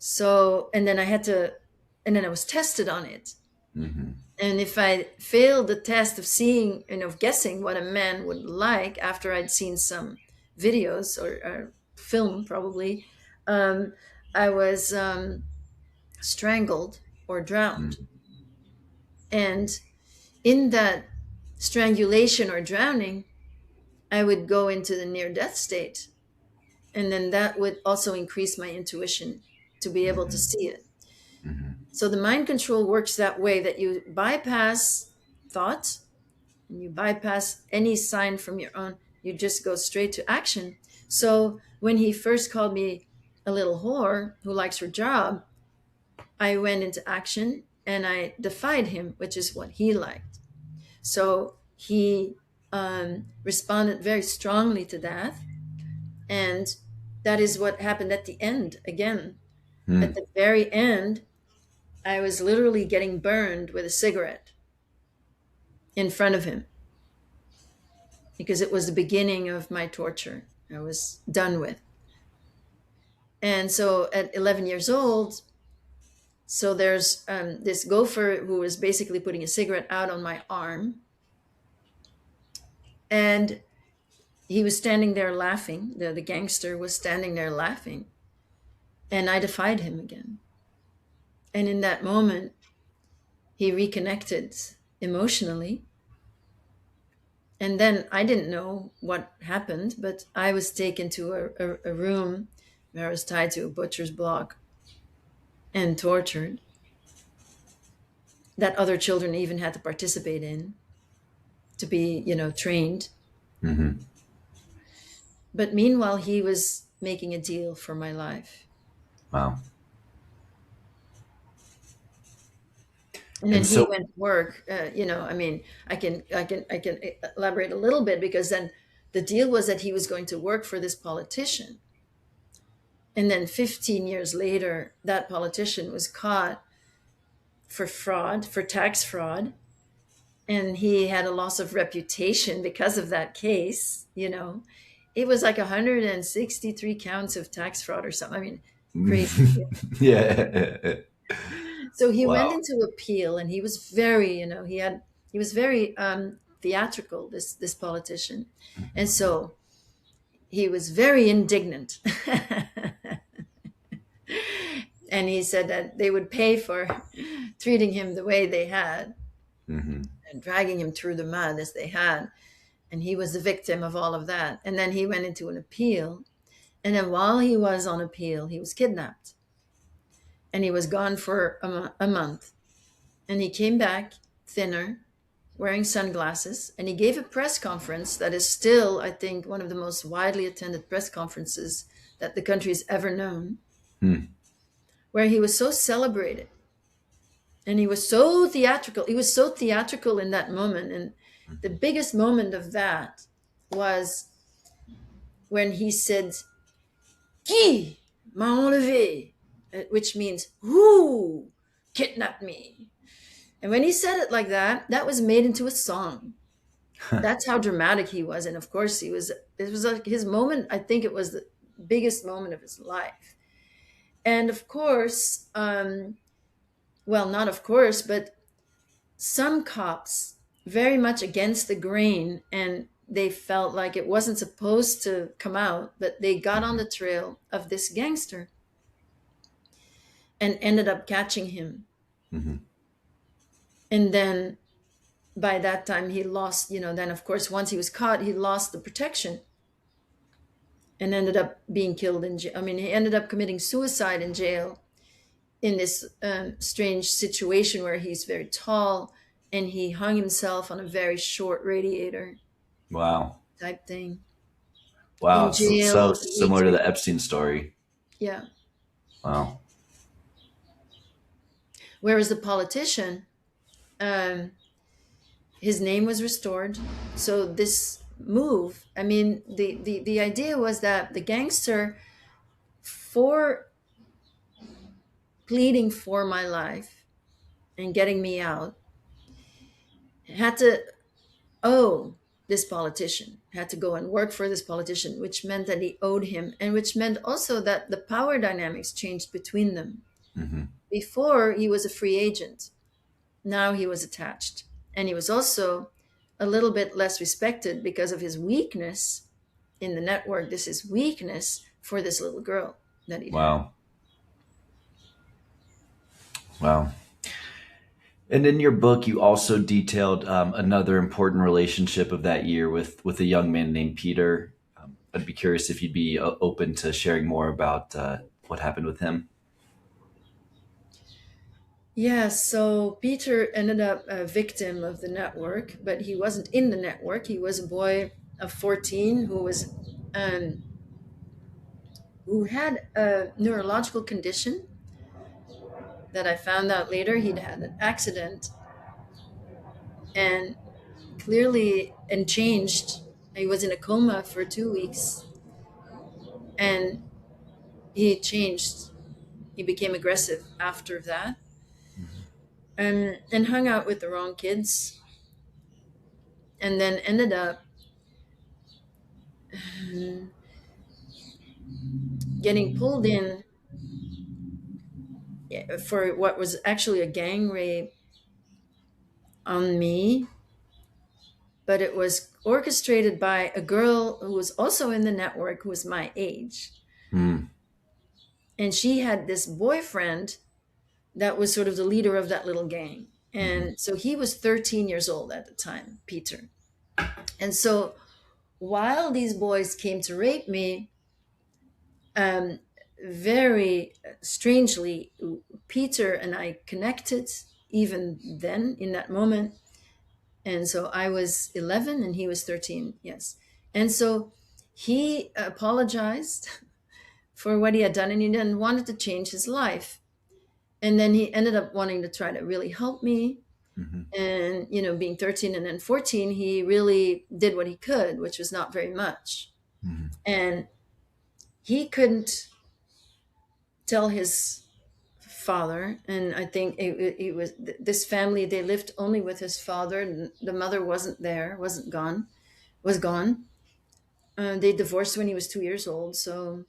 [SPEAKER 2] So, and then I was tested on it.
[SPEAKER 1] Mm-hmm.
[SPEAKER 2] And if I failed the test of seeing, of guessing what a man would like after I'd seen some videos or film, probably, um, I was strangled or drowned.
[SPEAKER 1] Mm-hmm.
[SPEAKER 2] And in that strangulation or drowning, I would go into the near death state. And then that would also increase my intuition to be able to see it.
[SPEAKER 1] Mm-hmm.
[SPEAKER 2] So the mind control works that way, that you bypass thought and you bypass any sign from your own. You just go straight to action. So when he first called me a little whore who likes her job, I went into action and I defied him, which is what he liked. So he responded very strongly to that. And that is what happened at the end again. At
[SPEAKER 1] Mm.
[SPEAKER 2] the very end, I was literally getting burned with a cigarette in front of him because it was the beginning of my torture. I was done with. And so at 11 years old, so there's this gopher who was basically putting a cigarette out on my arm. And he was standing there laughing. The gangster was standing there laughing. And I defied him again. And in that moment, he reconnected emotionally. And then I didn't know what happened, but I was taken to a room where I was tied to a butcher's block and tortured, that other children even had to participate in to be, trained.
[SPEAKER 1] Mm-hmm.
[SPEAKER 2] But meanwhile, he was making a deal for my life.
[SPEAKER 1] Wow.
[SPEAKER 2] And then
[SPEAKER 1] And
[SPEAKER 2] he
[SPEAKER 1] so,
[SPEAKER 2] went to work. I mean, I can elaborate a little bit, because then the deal was that he was going to work for this politician. And then 15 years later, that politician was caught for fraud, for tax fraud. And he had a loss of reputation because of that case. It was like 163 counts of tax fraud or something. I mean, crazy.
[SPEAKER 1] yeah.
[SPEAKER 2] So he went
[SPEAKER 1] Wow.
[SPEAKER 2] into appeal, and he was very, he was very theatrical, this politician. And so he was very indignant. And he said that they would pay for treating him the way they had
[SPEAKER 1] Mm-hmm.
[SPEAKER 2] and dragging him through the mud as they had. And he was the victim of all of that. And then he went into an appeal. And then while he was on appeal, he was kidnapped. And he was gone for a month. And he came back thinner, wearing sunglasses. And he gave a press conference that is still, I think, one of the most widely attended press conferences that the country has ever known,
[SPEAKER 1] Mm.
[SPEAKER 2] where he was so celebrated. And he was so theatrical. He was so theatrical in that moment. And the biggest moment of that was when he said, "Qui m'a enlevé?" Which means, "Who kidnapped me?" And when he said it like that, that was made into a song. That's how dramatic he was. And of course, it was like his moment. I think it was the biggest moment of his life. And of course, well, not of course, but some cops, very much against the grain, and they felt like it wasn't supposed to come out, but they got on the trail of this gangster and ended up catching him.
[SPEAKER 1] Mm-hmm.
[SPEAKER 2] And then by that time he lost, then of course once he was caught, he lost the protection and ended up being killed in jail. I mean, he ended up committing suicide in jail, in this strange situation where he's very tall and he hung himself on a very short radiator
[SPEAKER 1] Wow.
[SPEAKER 2] type thing
[SPEAKER 1] Wow.
[SPEAKER 2] in
[SPEAKER 1] So
[SPEAKER 2] jail.
[SPEAKER 1] similar to the Epstein story.
[SPEAKER 2] Yeah.
[SPEAKER 1] Wow.
[SPEAKER 2] Whereas the politician, um, his name was restored. So this move, I mean, the idea was that the gangster, for pleading for my life and getting me out, had to owe this politician, had to go and work for this politician, which meant that he owed him, and which meant also that the power dynamics changed between them.
[SPEAKER 1] Mm-hmm.
[SPEAKER 2] Before, he was a free agent. Now he was attached. And he was also a little bit less respected because of his weakness in the network. This is weakness for this little girl that he'd had.
[SPEAKER 1] Wow. Wow. And in your book, you also detailed another important relationship of that year with a young man named Peter. I'd be curious if you'd be open to sharing more about what happened with him.
[SPEAKER 2] Yeah, so Peter ended up a victim of the network, but he wasn't in the network. He was a boy of 14 um, who had a neurological condition that I found out later. He'd had an accident and clearly and changed. He was in a coma for 2 weeks and he changed. He became aggressive after that and hung out with the wrong kids and then ended up getting pulled in for what was actually a gang rape on me, but it was orchestrated by a girl who was also in the network who was my age.
[SPEAKER 1] Mm.
[SPEAKER 2] And she had this boyfriend that was sort of the leader of that little gang. And so he was 13 years old at the time, Peter. And so while these boys came to rape me, um, very strangely, Peter and I connected even then in that moment. And so I was 11 and he was 13. Yes. And so he apologized for what he had done and he then wanted to change his life. And then he ended up wanting to try to really help me.
[SPEAKER 1] Mm-hmm.
[SPEAKER 2] And, being 13 and then 14, he really did what he could, which was not very much.
[SPEAKER 1] Mm-hmm.
[SPEAKER 2] And he couldn't tell his father. And I think it was this family, they lived only with his father. And the mother wasn't there, was gone. They divorced when he was 2 years old. So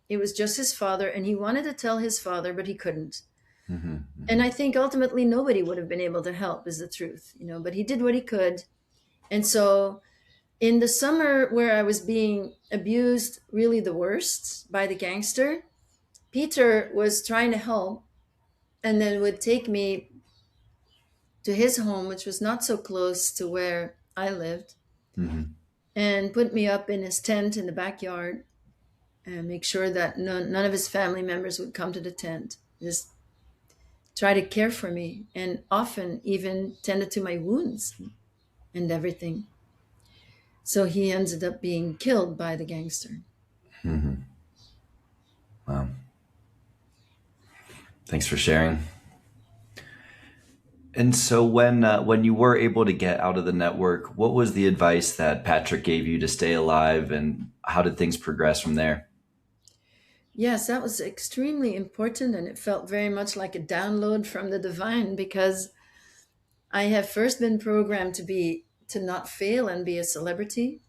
[SPEAKER 2] it was just his father. And he wanted to tell his father, but he couldn't.
[SPEAKER 1] Mm-hmm.
[SPEAKER 2] And I think ultimately nobody would have been able to help, is the truth, but he did what he could. And so in the summer where I was being abused really the worst by the gangster, Peter was trying to help and then would take me to his home, which was not so close to where I lived,
[SPEAKER 1] Mm-hmm.
[SPEAKER 2] and put me up in his tent in the backyard and make sure that none of his family members would come to the tent. Just try to care for me and often even tended to my wounds and everything. So he ended up being killed by the gangster.
[SPEAKER 1] Mm-hmm. Wow. Thanks for sharing. And so when you were able to get out of the network, what was the advice that Patrick gave you to stay alive, and how did things progress from there?
[SPEAKER 2] Yes, that was extremely important, and it felt very much like a download from the divine, because I have first been programmed to not fail and be a celebrity.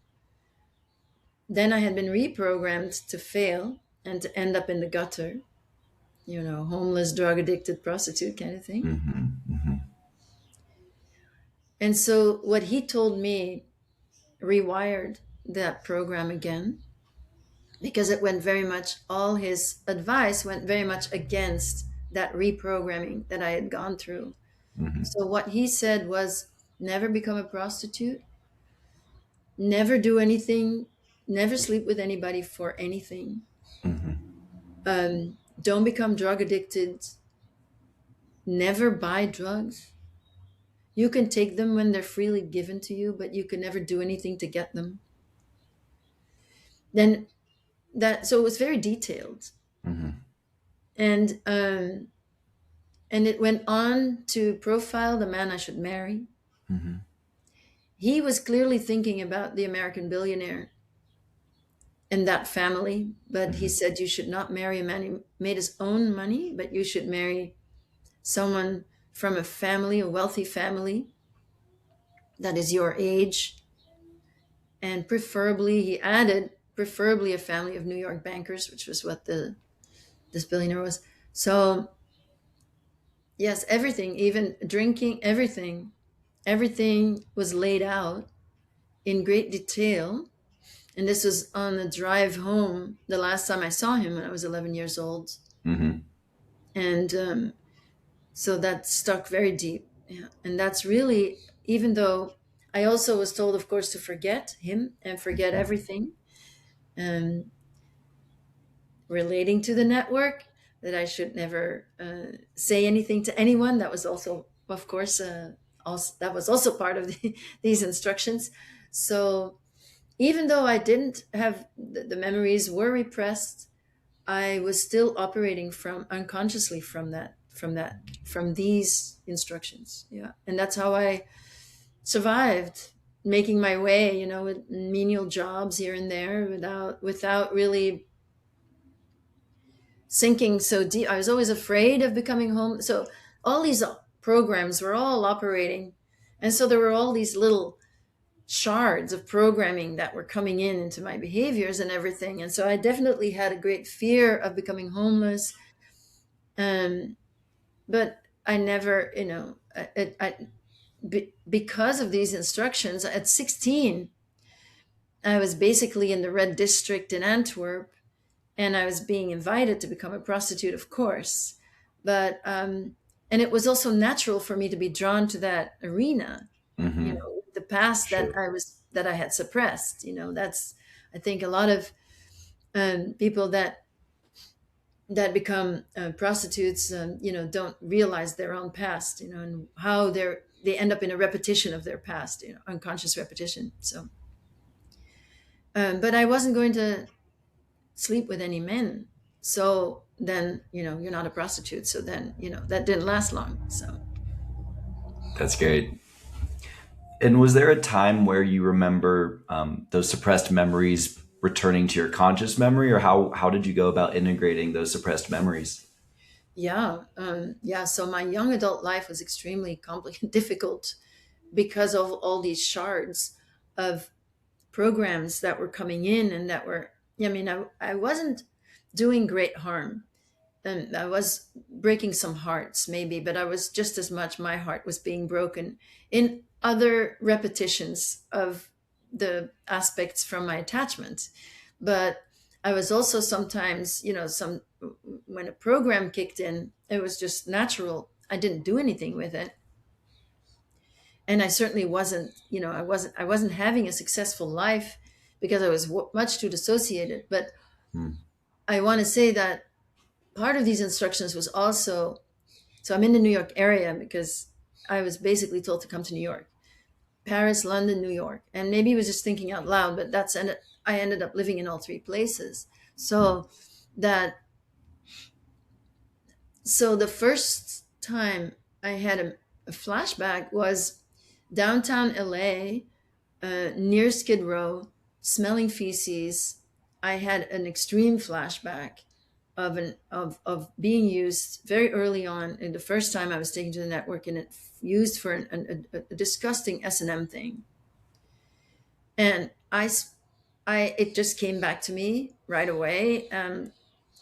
[SPEAKER 2] Then I had been reprogrammed to fail and to end up in the gutter, homeless, drug addicted, prostitute kind of thing.
[SPEAKER 1] Mm-hmm. Mm-hmm.
[SPEAKER 2] And so what he told me rewired that program again, because it went very much, all his advice went very much against that reprogramming that I had gone through.
[SPEAKER 1] Mm-hmm.
[SPEAKER 2] So what he said was, never become a prostitute, never do anything, never sleep with anybody for anything.
[SPEAKER 1] Mm-hmm.
[SPEAKER 2] Don't become drug addicted, never buy drugs. You can take them when they're freely given to you, but you can never do anything to get them. Then so it was very detailed.
[SPEAKER 1] Mm-hmm.
[SPEAKER 2] And it went on to profile the man I should marry.
[SPEAKER 1] Mm-hmm.
[SPEAKER 2] He was clearly thinking about the American billionaire and that family, but he said you should not marry a man who made his own money, but you should marry someone from a wealthy family that is your age, And preferably, he added, preferably a family of New York bankers, which was what this billionaire was. So yes, everything, even drinking, everything was laid out in great detail. And this was on the drive home the last time I saw him when I was 11 years old.
[SPEAKER 1] Mm-hmm.
[SPEAKER 2] And so that stuck very deep. Yeah. And that's really, even though I also was told, of course, to forget him and forget everything um, relating to the network, that I should never say anything to anyone. That was also, of course, also, that was also part of these instructions. So even though I didn't have the memories were repressed, I was still operating from unconsciously from these instructions. Yeah. And that's how I survived, making my way, with menial jobs here and there without really sinking so deep. I was always afraid of becoming home. So all these programs were all operating. And so there were all these little shards of programming that were coming into my behaviors and everything. And so I definitely had a great fear of becoming homeless. Um, but I never, because of these instructions at 16, I was basically in the red district in Antwerp, and I was being invited to become a prostitute, of course. But, and it was also natural for me to be drawn to that arena,
[SPEAKER 1] Mm-hmm.
[SPEAKER 2] the past
[SPEAKER 1] Sure.
[SPEAKER 2] that I had suppressed. That's, I think, a lot of people that become prostitutes, don't realize their own past, and how they end up in a repetition of their past, unconscious repetition. So, but I wasn't going to sleep with any men. So then, you're not a prostitute. So then, that didn't last long. So
[SPEAKER 1] That's great. And was there a time where you remember those suppressed memories returning to your conscious memory, or how did you go about integrating those suppressed memories?
[SPEAKER 2] yeah, yeah. So my young adult life was extremely complicated, difficult because of all these shards of programs that were coming in and that were, I mean, I wasn't doing great harm. And I was breaking some hearts, maybe, but I was just as much, my heart was being broken in other repetitions of the aspects from my attachment. But I was also sometimes, when a program kicked in, it was just natural. I didn't do anything with it. And I certainly wasn't, I wasn't having a successful life because I was much too dissociated. But
[SPEAKER 1] Hmm.
[SPEAKER 2] I want to say that part of these instructions was also, so I'm in the New York area because I was basically told to come to New York, Paris, London, New York. And maybe I was just thinking out loud, but I ended up living in all three places. So that, so the first time I had a flashback was downtown LA, near Skid Row, smelling feces. I had an extreme flashback of being used very early on. And the first time I was taken to the network, and it used for a disgusting S&M thing. And it just came back to me right away, and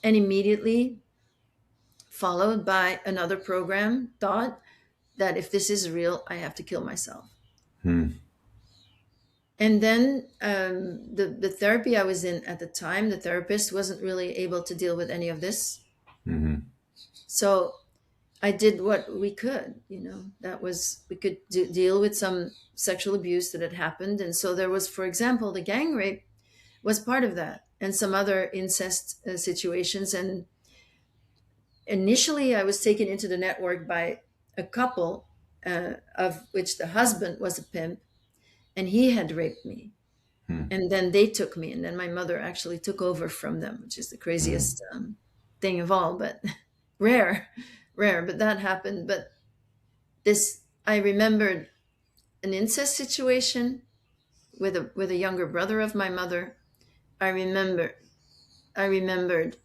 [SPEAKER 2] immediately followed by another program thought that if this is real, I have to kill myself.
[SPEAKER 1] Hmm.
[SPEAKER 2] And then the therapy I was in at the time, the therapist wasn't really able to deal with any of this.
[SPEAKER 1] Mm-hmm.
[SPEAKER 2] So I did what we could, that was, we could deal with some sexual abuse that had happened. And so there was, for example, the gang rape was part of that, and some other incest situations. And initially, I was taken into the network by a couple, of which the husband was a pimp, and he had raped me.
[SPEAKER 1] Hmm.
[SPEAKER 2] And then they took me, and then my mother actually took over from them, which is the
[SPEAKER 1] Hmm.
[SPEAKER 2] craziest thing of all, but rare, rare. But that happened. But this, I remembered an incest situation with a younger brother of my mother. I remember I remembered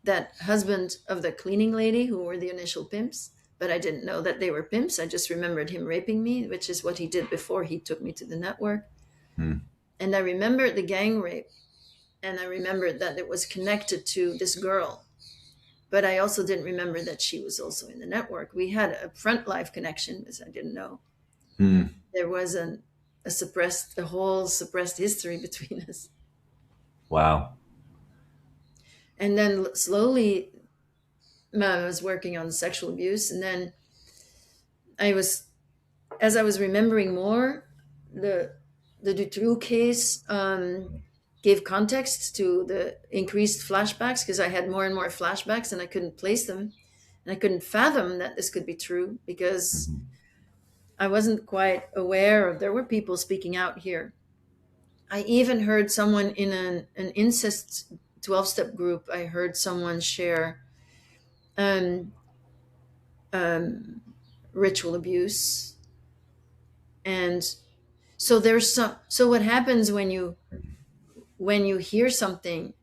[SPEAKER 2] that husband of the cleaning lady who were the initial pimps, but I didn't know that they were pimps. I just remembered him raping me, which is what he did before he took me to the network.
[SPEAKER 1] Hmm.
[SPEAKER 2] And I remembered the gang rape, and I remembered that it was connected to this girl. But I also didn't remember that she was also in the network. We had a front life connection, because I didn't know
[SPEAKER 1] Hmm.
[SPEAKER 2] there was a whole suppressed history between us.
[SPEAKER 1] Wow.
[SPEAKER 2] And then slowly, I was working on sexual abuse, and then I was, as I was remembering more, the the Dutroux case gave context to the increased flashbacks, because I had more and more flashbacks and I couldn't place them, and I couldn't fathom that this could be true, because
[SPEAKER 1] Hmm.
[SPEAKER 2] I wasn't quite aware of, there were people speaking out here. I even heard someone in an incest 12-step group. I heard someone share um, um, ritual abuse. And so what happens when you hear something,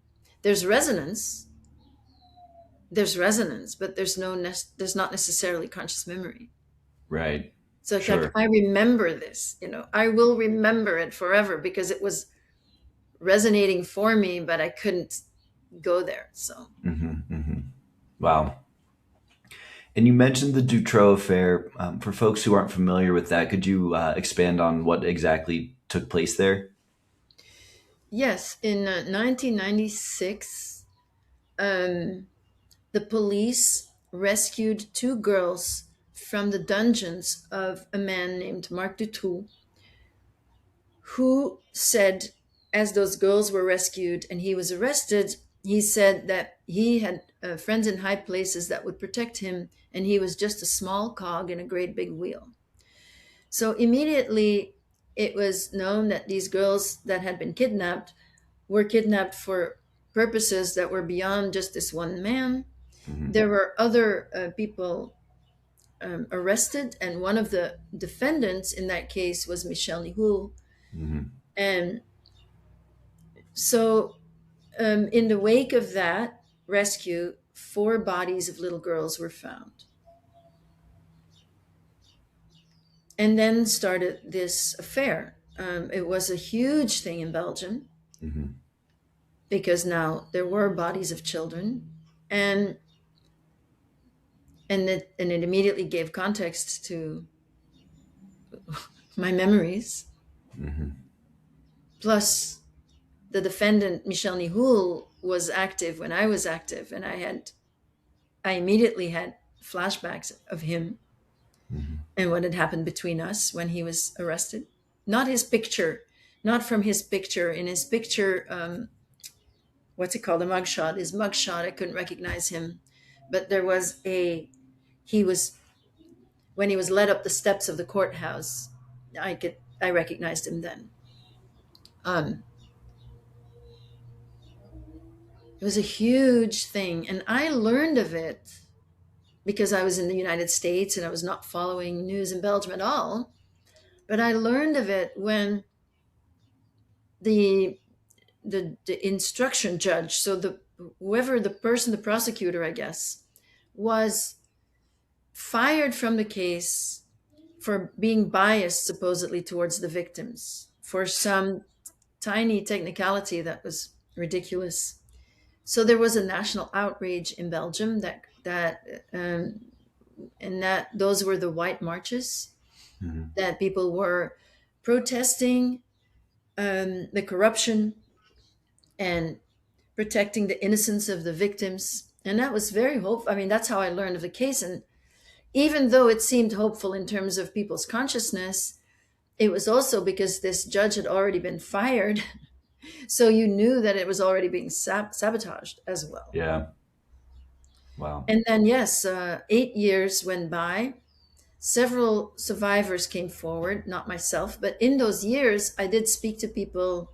[SPEAKER 2] there's resonance, but there's not necessarily conscious memory.
[SPEAKER 1] Right.
[SPEAKER 2] So it's like,
[SPEAKER 1] Sure.
[SPEAKER 2] I remember this, I will remember it forever, because it was resonating for me, but I couldn't go there. So
[SPEAKER 1] Hmm. Hmm. Wow. And you mentioned the Dutroux affair. For folks who aren't familiar with that, could you expand on what exactly took place there?
[SPEAKER 2] yes, in 1996, the police rescued two girls from the dungeons of a man named Marc Dutroux, who said, as those girls were rescued and he was arrested, he said that he had friends in high places that would protect him, and he was just a small cog in a great big wheel. So immediately it was known that these girls that had been kidnapped were kidnapped for purposes that were beyond just this one man.
[SPEAKER 1] Hmm.
[SPEAKER 2] There were other people arrested, and one of the defendants in that case was Michel Nihoul.
[SPEAKER 1] Hmm.
[SPEAKER 2] And so, in the wake of that rescue, four bodies of little girls were found. And then started this affair. It was a huge thing in Belgium,
[SPEAKER 1] Hmm.
[SPEAKER 2] because now there were bodies of children, and it immediately gave context to my memories.
[SPEAKER 1] Hmm.
[SPEAKER 2] Plus, the defendant Michel Nihoul was active when I was active, and I immediately had flashbacks of him
[SPEAKER 1] Hmm.
[SPEAKER 2] and what had happened between us when he was arrested. Not his picture, not from his picture. In his picture, what's it called? A mugshot. His mugshot, I couldn't recognize him, but there was he was when he was led up the steps of the courthouse. I recognized him then. Um, it was a huge thing, and I learned of it because I was in the United States and I was not following news in Belgium at all. But I learned of it when the the instruction judge, so the prosecutor, I guess, was fired from the case for being biased supposedly towards the victims for some tiny technicality that was ridiculous. So there was a national outrage in Belgium that those were the white marches,
[SPEAKER 1] Hmm.
[SPEAKER 2] that people were protesting the corruption and protecting the innocence of the victims. And that was very hopeful. I mean, that's how I learned of the case. And even though it seemed hopeful in terms of people's consciousness, it was also because this judge had already been fired. So you knew that it was already being sabotaged as well.
[SPEAKER 1] Yeah. Wow.
[SPEAKER 2] And then, yes, 8 years went by. Several survivors came forward, not myself, but in those years, I did speak to people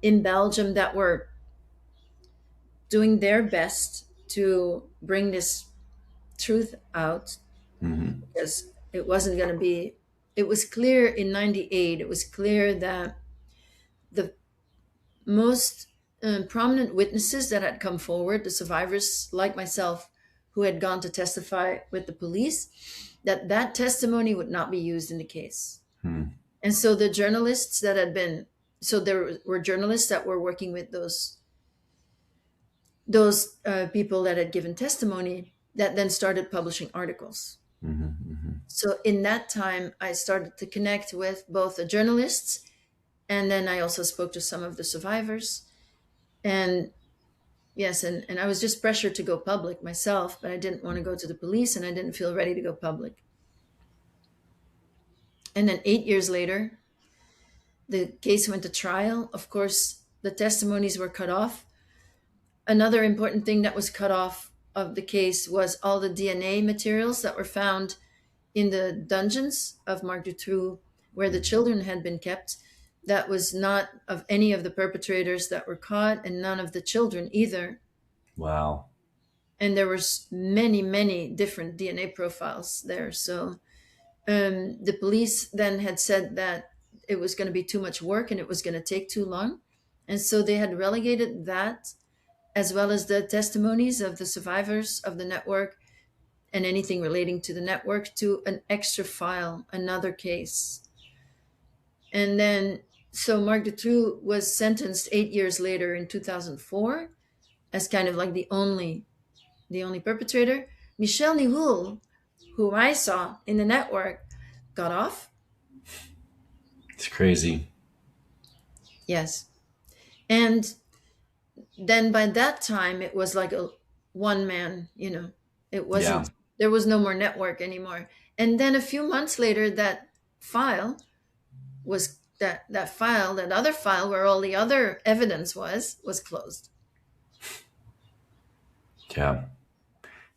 [SPEAKER 2] in Belgium that were doing their best to bring this truth out,
[SPEAKER 1] Hmm.
[SPEAKER 2] because it wasn't going to be, it was clear in 98, it was clear that the most prominent witnesses that had come forward, the survivors like myself who had gone to testify with the police, that testimony would not be used in the case.
[SPEAKER 1] Hmm.
[SPEAKER 2] And so the journalists that had been So there were journalists that were working with those people that had given testimony that then started publishing articles. So in that time, I started to connect with both the journalists, and then I also spoke to some of the survivors. And yes, and I was just pressured to go public myself, but I didn't want to go to the police, and I didn't feel ready to go public. And then 8 years later, the case went to trial. Of course, the testimonies were cut off. Another important thing that was cut off of the case was all the DNA materials that were found in the dungeons of Marc Dutroux, where the children had been kept. That was not of any of the perpetrators that were caught, and none of the children either.
[SPEAKER 1] Wow.
[SPEAKER 2] And there were many, many different DNA profiles there. So the police then had said that it was going to be too much work and it was going to take too long. And so they had relegated that, as well as the testimonies of the survivors of the network and anything relating to the network, to an extra file, another case. And then, so Marc Dutroux was sentenced 8 years later in 2004 as kind of like the only perpetrator. Michel Nihoul, who I saw in the network, got off.
[SPEAKER 1] It's crazy.
[SPEAKER 2] Yes. And then by that time, it was like a one man, it wasn't, there was no more network anymore. And then a few months later, that file was, that other file where all the other evidence was closed.
[SPEAKER 1] Yeah.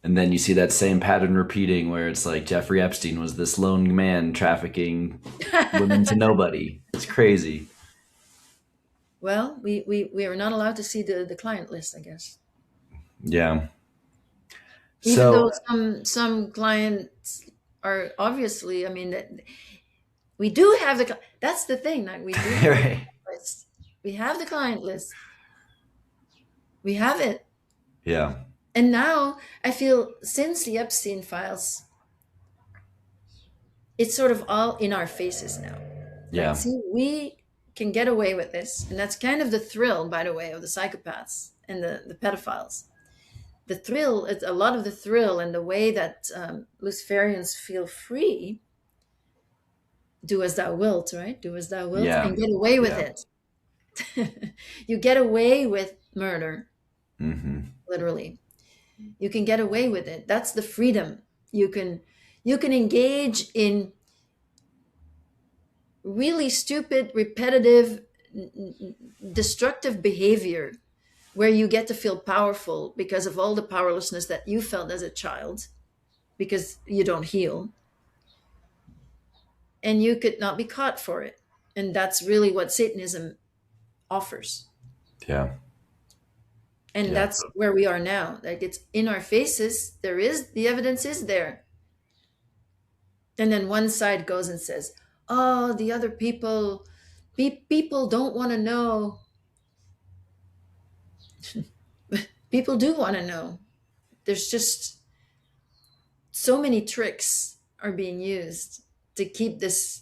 [SPEAKER 1] And then you see that same pattern repeating where it's like Jeffrey Epstein was this lone man trafficking women to nobody. It's crazy.
[SPEAKER 2] Well, we are not allowed to see the client list, I guess.
[SPEAKER 1] Yeah.
[SPEAKER 2] Even though some clients are obviously, I mean, we do have that's the thing. Like we do have
[SPEAKER 1] right.
[SPEAKER 2] list. We have the client list. We have it.
[SPEAKER 1] Yeah.
[SPEAKER 2] And now I feel since the Epstein files, it's sort of all in our faces now.
[SPEAKER 1] Yeah.
[SPEAKER 2] Right? See, we can get away with this. And that's kind of the thrill, by the way, of the psychopaths and the pedophiles. The thrill, it's a lot of the thrill and the way that Luciferians feel free. Do as thou wilt, right? Do as thou wilt, and get away with it. You get away with murder, literally. You can get away with it. That's the freedom. You can engage in really stupid, repetitive, destructive behavior where you get to feel powerful because of all the powerlessness that you felt as a child, because you don't heal. And you could not be caught for it. And that's really what Satanism offers.
[SPEAKER 1] Yeah.
[SPEAKER 2] And that's where we are now. Like, it's in our faces. The evidence is there. And then one side goes and says, oh, the other people don't want to know. People do want to know. There's just so many tricks are being used to keep this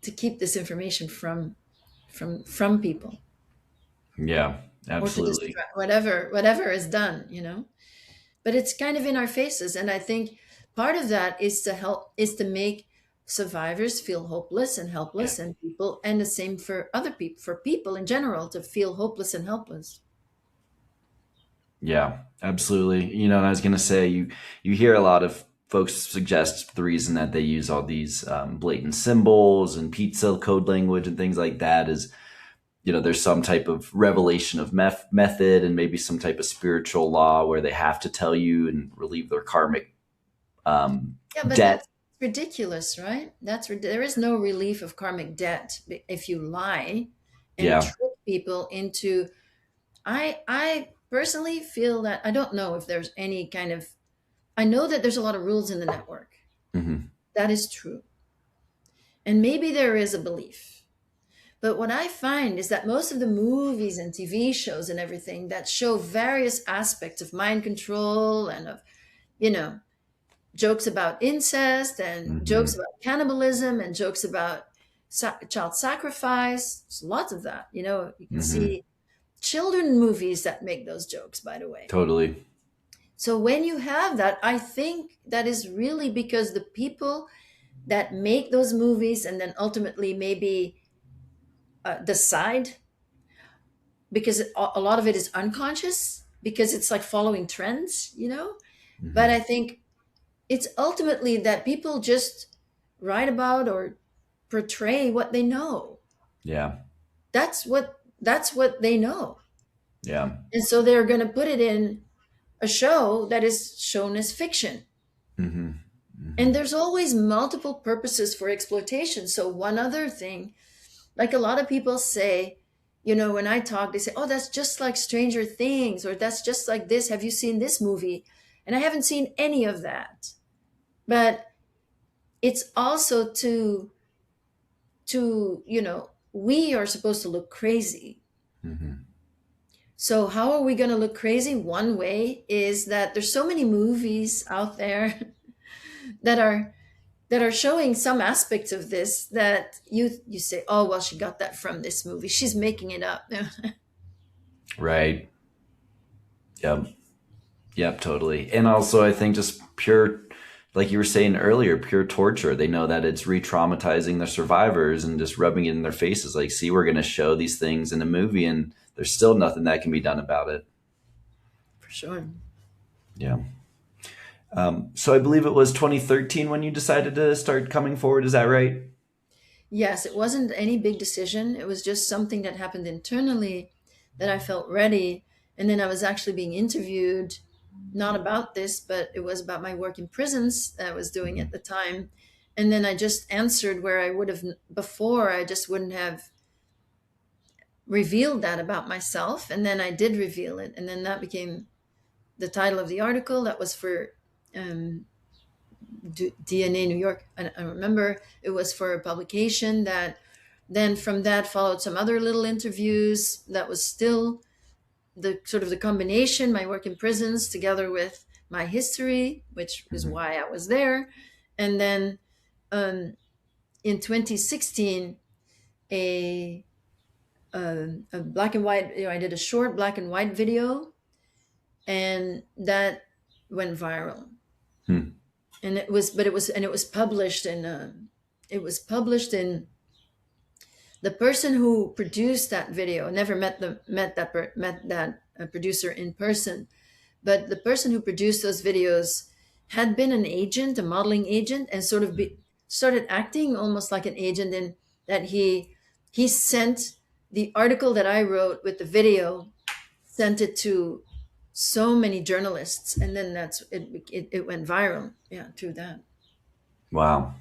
[SPEAKER 2] information from people.
[SPEAKER 1] Yeah, absolutely.
[SPEAKER 2] Or to whatever is done, but it's kind of in our faces. And I think part of that is to make survivors feel hopeless and helpless, and people, and the same for other people, for people in general to feel hopeless and helpless.
[SPEAKER 1] Yeah, absolutely. And I was going to say, you hear a lot of folks suggest the reason that they use all these blatant symbols and pizza code language and things like that is, there's some type of revelation of method and maybe some type of spiritual law where they have to tell you and relieve their karmic
[SPEAKER 2] but
[SPEAKER 1] debt.
[SPEAKER 2] That's ridiculous, right? There is no relief of karmic debt if you lie and trick people into. I personally feel that, I don't know if there's any kind of, I know that there's a lot of rules in the network.
[SPEAKER 1] Mm-hmm.
[SPEAKER 2] That is true. And maybe there is a belief. But what I find is that most of the movies and TV shows and everything that show various aspects of mind control and of, jokes about incest and jokes about cannibalism and jokes about child sacrifice. There's lots of that. You can
[SPEAKER 1] Mm-hmm.
[SPEAKER 2] see children movies that make those jokes, by the way.
[SPEAKER 1] Totally.
[SPEAKER 2] So when you have that, I think that is really because the people that make those movies and then ultimately maybe decide, because a lot of it is unconscious, because it's like following trends. But
[SPEAKER 1] Mm-hmm.
[SPEAKER 2] I think it's ultimately that people just write about or portray what they know.
[SPEAKER 1] Yeah.
[SPEAKER 2] That's what they know.
[SPEAKER 1] Yeah.
[SPEAKER 2] And so they're going to put it in a show that is shown as fiction.
[SPEAKER 1] Mm-hmm. Mm-hmm.
[SPEAKER 2] And there's always multiple purposes for exploitation. So one other thing, like a lot of people say, when I talk, they say, "Oh, that's just like Stranger Things," or "That's just like this. Have you seen this movie?" And I haven't seen any of that. But it's also to we are supposed to look crazy.
[SPEAKER 1] Mm-hmm.
[SPEAKER 2] So how are we going to look crazy? One way is that there's so many movies out there that are showing some aspects of this that you say, "Oh, well, she got that from this movie. She's making it up."
[SPEAKER 1] Right. Yep. Yep. Totally. And also, I think just pure, like you were saying earlier, pure torture. They know that it's re-traumatizing the survivors and just rubbing it in their faces. Like, see, we're going to show these things in a movie, and there's still nothing that can be done about it.
[SPEAKER 2] For sure.
[SPEAKER 1] Yeah. So I believe it was 2013 when you decided to start coming forward. Is that right?
[SPEAKER 2] Yes, it wasn't any big decision. It was just something that happened internally that I felt ready. And then I was actually being interviewed, not about this, but it was about my work in prisons that I was doing
[SPEAKER 1] Mm-hmm.
[SPEAKER 2] at the time. And then I just answered where I would have before, I just wouldn't have revealed that about myself. And then I did reveal it. And then that became the title of the article. That was for um, DNA New York. I remember it was for a publication that then from that followed some other little interviews that was still the sort of the combination, my work in prisons together with my history, which is
[SPEAKER 1] Mm-hmm.
[SPEAKER 2] why I was there. And then um, in 2016, a, a black and white, I did a short black and white video, and that went viral.
[SPEAKER 1] Hmm.
[SPEAKER 2] And it was published in, it was published in the person who produced that video. I never met that producer in person, but the person who produced those videos had been an agent, a modeling agent, and sort of started acting almost like an agent in that he sent the article that I wrote with the video, sent it to so many journalists, and then it went viral. Yeah, through that.
[SPEAKER 1] Wow.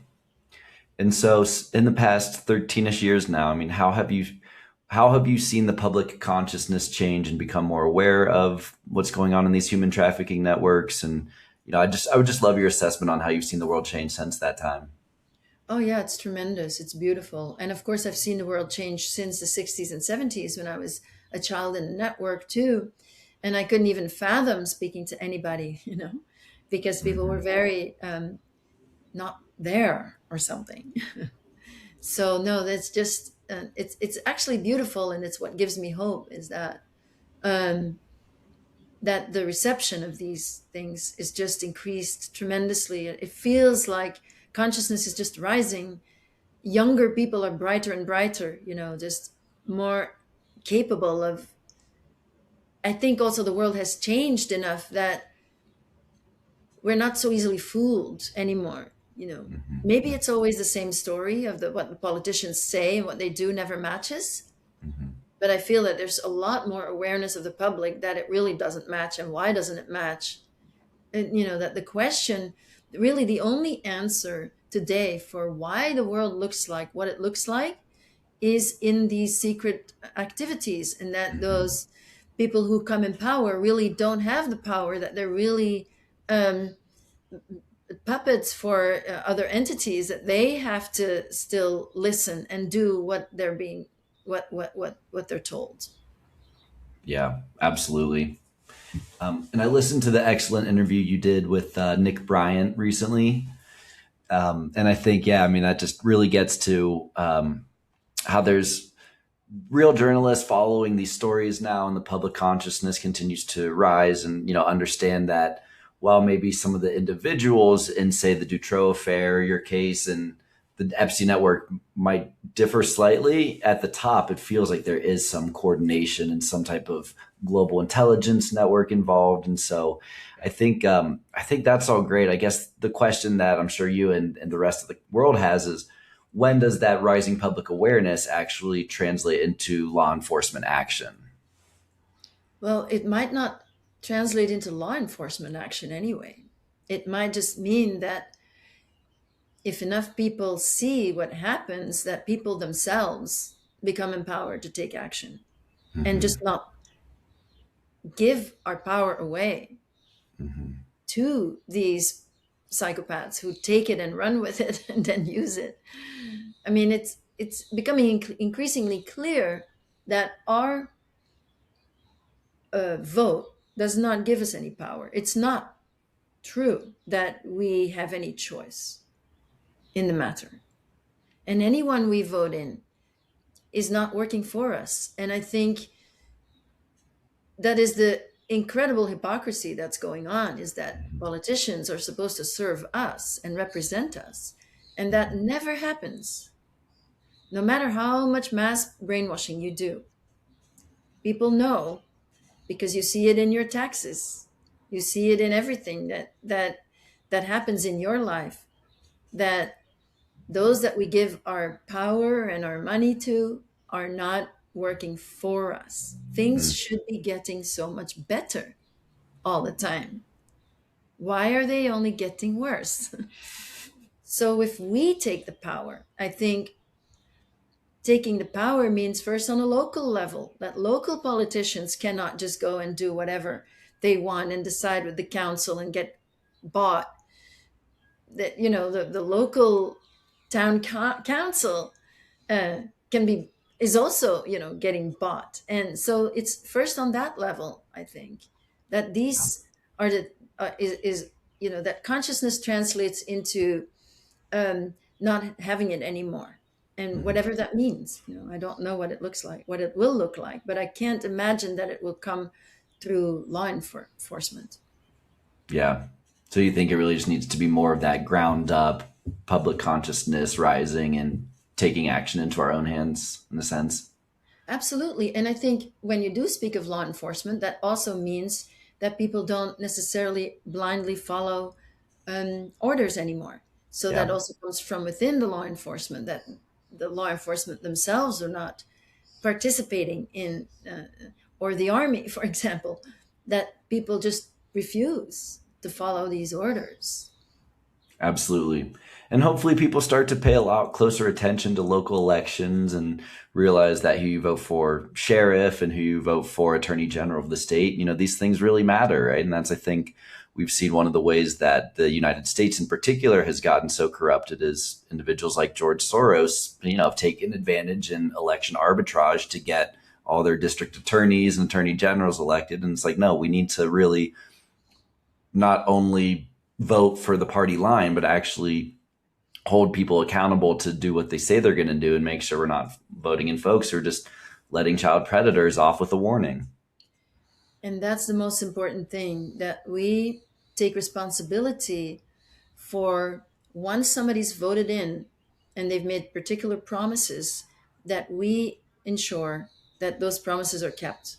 [SPEAKER 1] And so, in the past 13ish years now, I mean, how have you seen the public consciousness change and become more aware of what's going on in these human trafficking networks? And I would just love your assessment on how you've seen the world change since that time.
[SPEAKER 2] Oh yeah, it's tremendous. It's beautiful. And of course I've seen the world change since the 60s and 70s when I was a child in the network too. And I couldn't even fathom speaking to anybody, because people
[SPEAKER 1] Mm-hmm.
[SPEAKER 2] were very not there or something. So no, that's just it's actually beautiful, and it's what gives me hope is um, that the reception of these things is just increased tremendously. It feels like consciousness is just rising. Younger people are brighter and brighter, just more capable of. I think also the world has changed enough that we're not so easily fooled anymore. Maybe
[SPEAKER 1] Mm-hmm.
[SPEAKER 2] it's always the same story of what the politicians say and what they do never matches.
[SPEAKER 1] Mm-hmm.
[SPEAKER 2] But I feel that there's a lot more awareness of the public that it really doesn't match, and why doesn't it match? And that the question, really the only answer today for why the world looks like what it looks like is in these secret activities, and that
[SPEAKER 1] Mm-hmm.
[SPEAKER 2] those people who come in power really don't have the power, that they're really um, puppets for other entities, that they have to still listen and do what they're being what they're told.
[SPEAKER 1] Yeah, absolutely. And I listened to the excellent interview you did with Nick Bryant recently. And I think, yeah, I mean, that just really gets to how there's real journalists following these stories now, and the public consciousness continues to rise, and understand that while maybe some of the individuals in, say, the Dutroux affair, your case, and the Epstein network might differ slightly, at the top it feels like there is some coordination and some type of global intelligence network involved. And so I think that's all great. I guess the question that I'm sure you and the rest of the world has is, when does that rising public awareness actually translate into law enforcement action?
[SPEAKER 2] Well, it might not translate into law enforcement action anyway. It might just mean that if enough people see what happens, that people themselves become empowered to take action and
[SPEAKER 1] Mm-hmm.
[SPEAKER 2] just not give our power away
[SPEAKER 1] Mm-hmm.
[SPEAKER 2] to these psychopaths who take it and run with it and then use it. I mean, it's becoming increasingly clear that our vote does not give us any power. It's not true that we have any choice in the matter. And anyone we vote in is not working for us. And I think that is the incredible hypocrisy that's going on, is that politicians are supposed to serve us and represent us. And that never happens. No matter how much mass brainwashing you do, people know, because you see it in your taxes. You see it in everything that happens in your life, that those that we give our power and our money to are not working for us. Things should be getting so much better all the time. Why are they only getting worse? So if we take the power, I think taking the power means first on a local level, that local politicians cannot just go and do whatever they want and decide with the council and get bought. That, the local town council can be is also, getting bought. And so it's first on that level, I think, that these are the is that consciousness translates into not having it anymore. And
[SPEAKER 1] Mm-hmm.
[SPEAKER 2] whatever that means, I don't know what it looks like, what it will look like, but I can't imagine that it will come through law enforcement.
[SPEAKER 1] Yeah. So you think it really just needs to be more of that ground up public consciousness rising and taking action into our own hands, in a sense?
[SPEAKER 2] Absolutely. And I think when you do speak of law enforcement, that also means that people don't necessarily blindly follow orders anymore. So that
[SPEAKER 1] Yeah.
[SPEAKER 2] also comes from within the law enforcement, that the law enforcement themselves are not participating in, or the army, for example, that people just refuse to follow these orders.
[SPEAKER 1] Absolutely. And hopefully people start to pay a lot closer attention to local elections and realize that who you vote for sheriff and who you vote for attorney general of the state, these things really matter, right? And that's, I think, we've seen one of the ways that the United States in particular has gotten so corrupted is individuals like George Soros, have taken advantage in election arbitrage to get all their district attorneys and attorney generals elected. And it's like, no, we need to really not only vote for the party line, but actually hold people accountable to do what they say they're going to do, and make sure we're not voting in folks who are just letting child predators off with a warning.
[SPEAKER 2] And that's the most important thing, that we take responsibility for, once somebody's voted in and they've made particular promises, that we ensure that those promises are kept.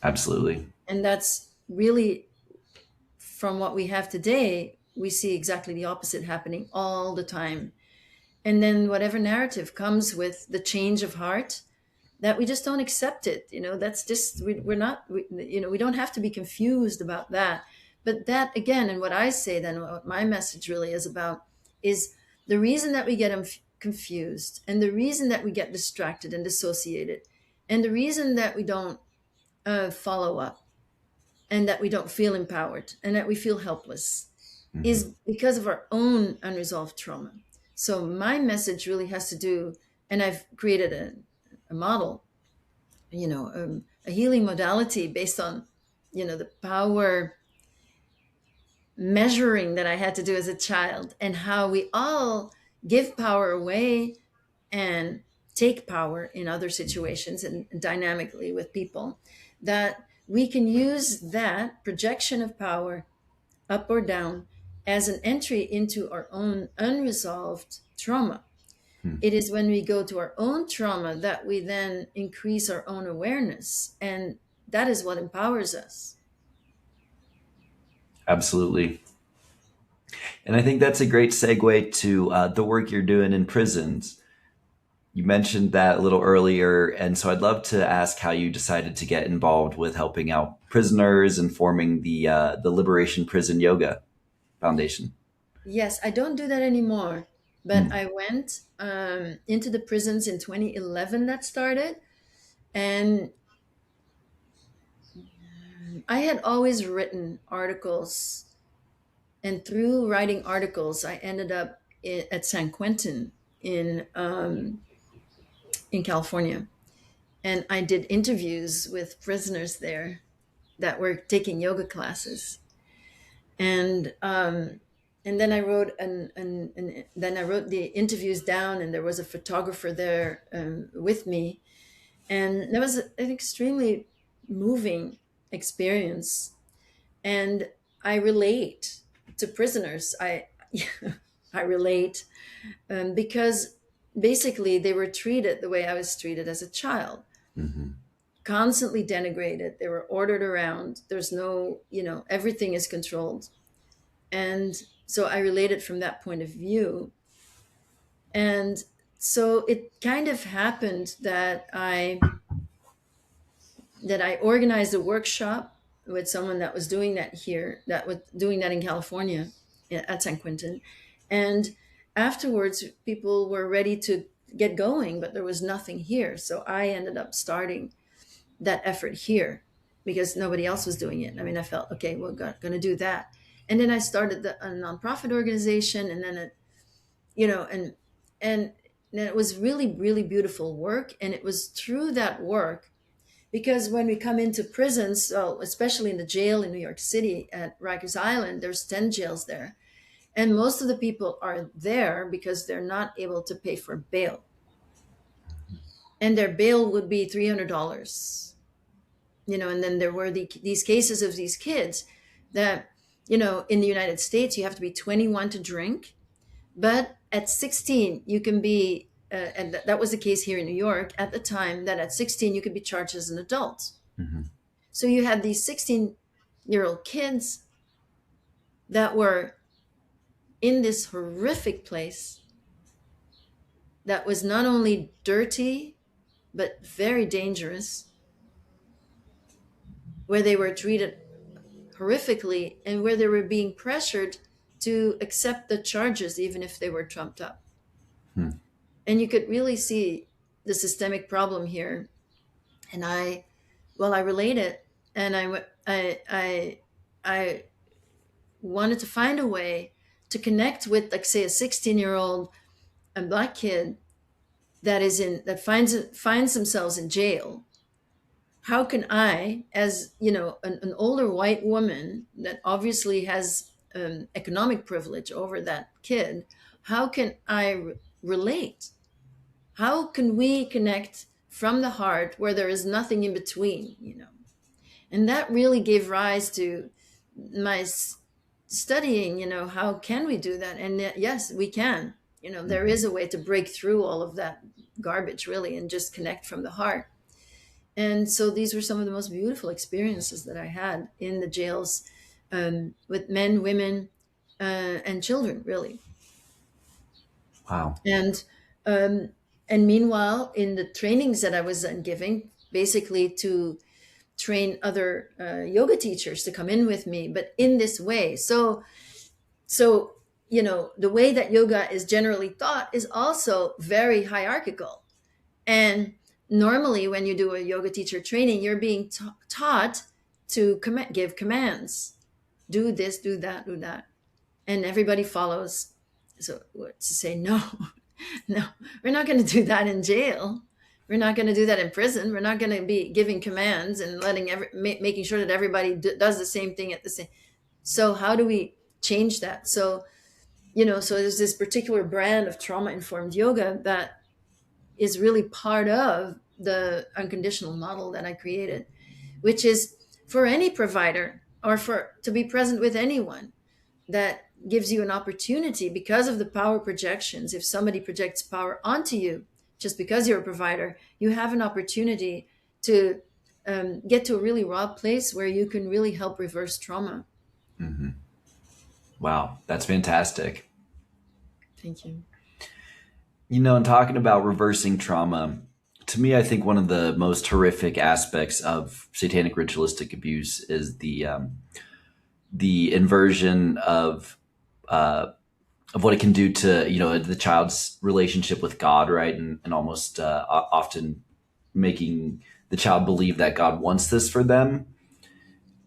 [SPEAKER 1] Absolutely.
[SPEAKER 2] And that's really, from what we have today, we see exactly the opposite happening all the time. And then whatever narrative comes with the change of heart, that we just don't accept it. That's just, we're not, we don't have to be confused about that. But that, again, and what I say then, what my message really is about, is the reason that we get confused, and the reason that we get distracted and dissociated, and the reason that we don't follow up, and that we don't feel empowered, and that we feel helpless,
[SPEAKER 1] Mm-hmm.
[SPEAKER 2] is because of our own unresolved trauma. So my message really has to do, and I've created a model, a healing modality based on, the power measuring that I had to do as a child, and how we all give power away and take power in other situations and dynamically with people, that we can use that projection of power up or down as an entry into our own unresolved trauma.
[SPEAKER 1] Hmm.
[SPEAKER 2] It is when we go to our own trauma that we then increase our own awareness, and that is what empowers us.
[SPEAKER 1] Absolutely. And I think that's a great segue to the work you're doing in prisons. You mentioned that a little earlier, and so I'd love to ask how you decided to get involved with helping out prisoners and forming the Liberation Prison Yoga Foundation.
[SPEAKER 2] Yes, I don't do that anymore, but
[SPEAKER 1] Hmm.
[SPEAKER 2] I went into the prisons in 2011 that started. And I had always written articles. And through writing articles, I ended up at San Quentin in California. And I did interviews with prisoners there that were taking yoga classes. And and then I wrote and then I wrote the interviews down, and there was a photographer there with me, and that was an extremely moving experience. And I relate to prisoners. I I relate because basically they were treated the way I was treated as a child,
[SPEAKER 1] Hmm.
[SPEAKER 2] constantly denigrated. They were ordered around. There's no, everything is controlled. And so I related from that point of view. And so it kind of happened that I organized a workshop with someone that was doing that here, that was doing that in California at San Quentin. And afterwards, people were ready to get going, but there was nothing here. So I ended up starting that effort here because nobody else was doing it. I mean, I felt, okay, we're going to do that. And then I started a nonprofit organization, and then and then it was really, really beautiful work. And it was through that work, because when we come into prisons, so especially in the jail in New York City at Rikers Island, there's 10 jails there. And most of the people are there because they're not able to pay for bail. And their bail would be $300. And then there were these cases of these kids that, in the United States, you have to be 21 to drink. But at 16, you can be, and that was the case here in New York at the time, that at 16, you could be charged as an adult.
[SPEAKER 1] Hmm.
[SPEAKER 2] So you had these 16-year-old kids that were in this horrific place that was not only dirty, but very dangerous, where they were treated horrifically and where they were being pressured to accept the charges, even if they were trumped up.
[SPEAKER 1] Hmm.
[SPEAKER 2] And you could really see the systemic problem here. And I related, and I wanted to find a way to connect with, like, say, a 16-year-old, a black kid that finds themselves in jail. How can I, as an older white woman that obviously has economic privilege over that kid, how can I relate? How can we connect from the heart where there is nothing in between? And that really gave rise to my studying. How can we do that? And yes, we can. There
[SPEAKER 1] Hmm.
[SPEAKER 2] is a way to break through all of that garbage, really, and just connect from the heart. And so these were some of the most beautiful experiences that I had in the jails, with men, women, and children, really.
[SPEAKER 1] Wow.
[SPEAKER 2] And um, and meanwhile, in the trainings that I was giving, basically to train other yoga teachers to come in with me, but in this way. So the way that yoga is generally taught is also very hierarchical. And normally, when you do a yoga teacher training, you're being taught to give commands: do this, do that, do that, and everybody follows. So to say no, no, we're not going to do that in jail. We're not going to do that in prison. We're not going to be giving commands and making sure that everybody does the same thing at the same. So how do we change that. So, so there's this particular brand of trauma informed yoga that is really part of the unconditional model that I created, which is for any provider or for to be present with anyone, that gives you an opportunity because of the power projections. If somebody projects power onto you just because you're a provider, you have an opportunity to get to a really raw place where you can really help reverse trauma.
[SPEAKER 1] Wow, that's fantastic.
[SPEAKER 2] Thank you.
[SPEAKER 1] And talking about reversing trauma, to me, I think one of the most horrific aspects of satanic ritualistic abuse is the inversion of what it can do to the child's relationship with God, right, and almost often making the child believe that God wants this for them.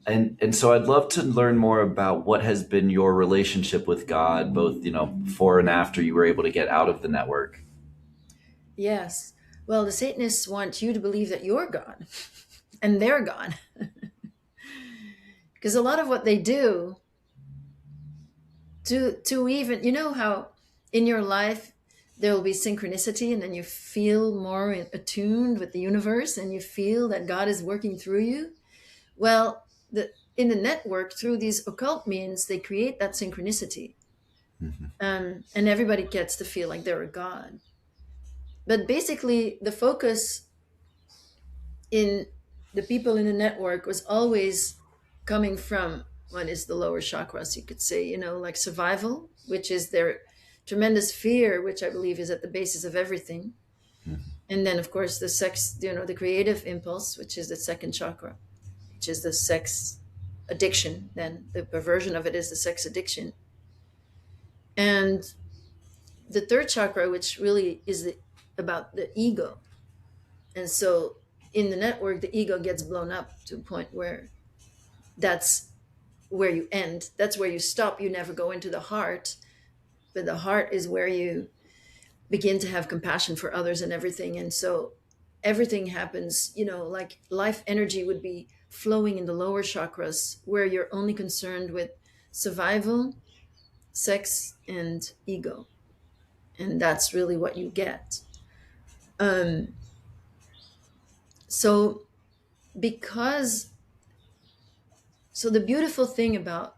[SPEAKER 1] And so I'd love to learn more about what has been your relationship with God, both before and after you were able to get out of the network.
[SPEAKER 2] Yes. Well, the Satanists want you to believe that you're God and they're God. Because a lot of what they do to even, how in your life there will be synchronicity, and then you feel more attuned with the universe and you feel that God is working through you. Well, in the network, through these occult means, they create that synchronicity. And everybody gets to feel like they're a God. But basically, the focus in the people in the network was always coming from what is the lower chakras, you could say, like survival, which is their tremendous fear, which I believe is at the basis of everything. And then, of course, the sex, the creative impulse, which is the second chakra, which is the sex addiction. Then the perversion of it is the sex addiction. And the third chakra, which really is about the ego. And so in the network, the ego gets blown up to a point where that's where you end. That's where you stop. You never go into the heart. But the heart is where you begin to have compassion for others and everything. And so everything happens, like life energy would be flowing in the lower chakras, where you're only concerned with survival, sex, and ego. And that's really what you get. So because so the beautiful thing about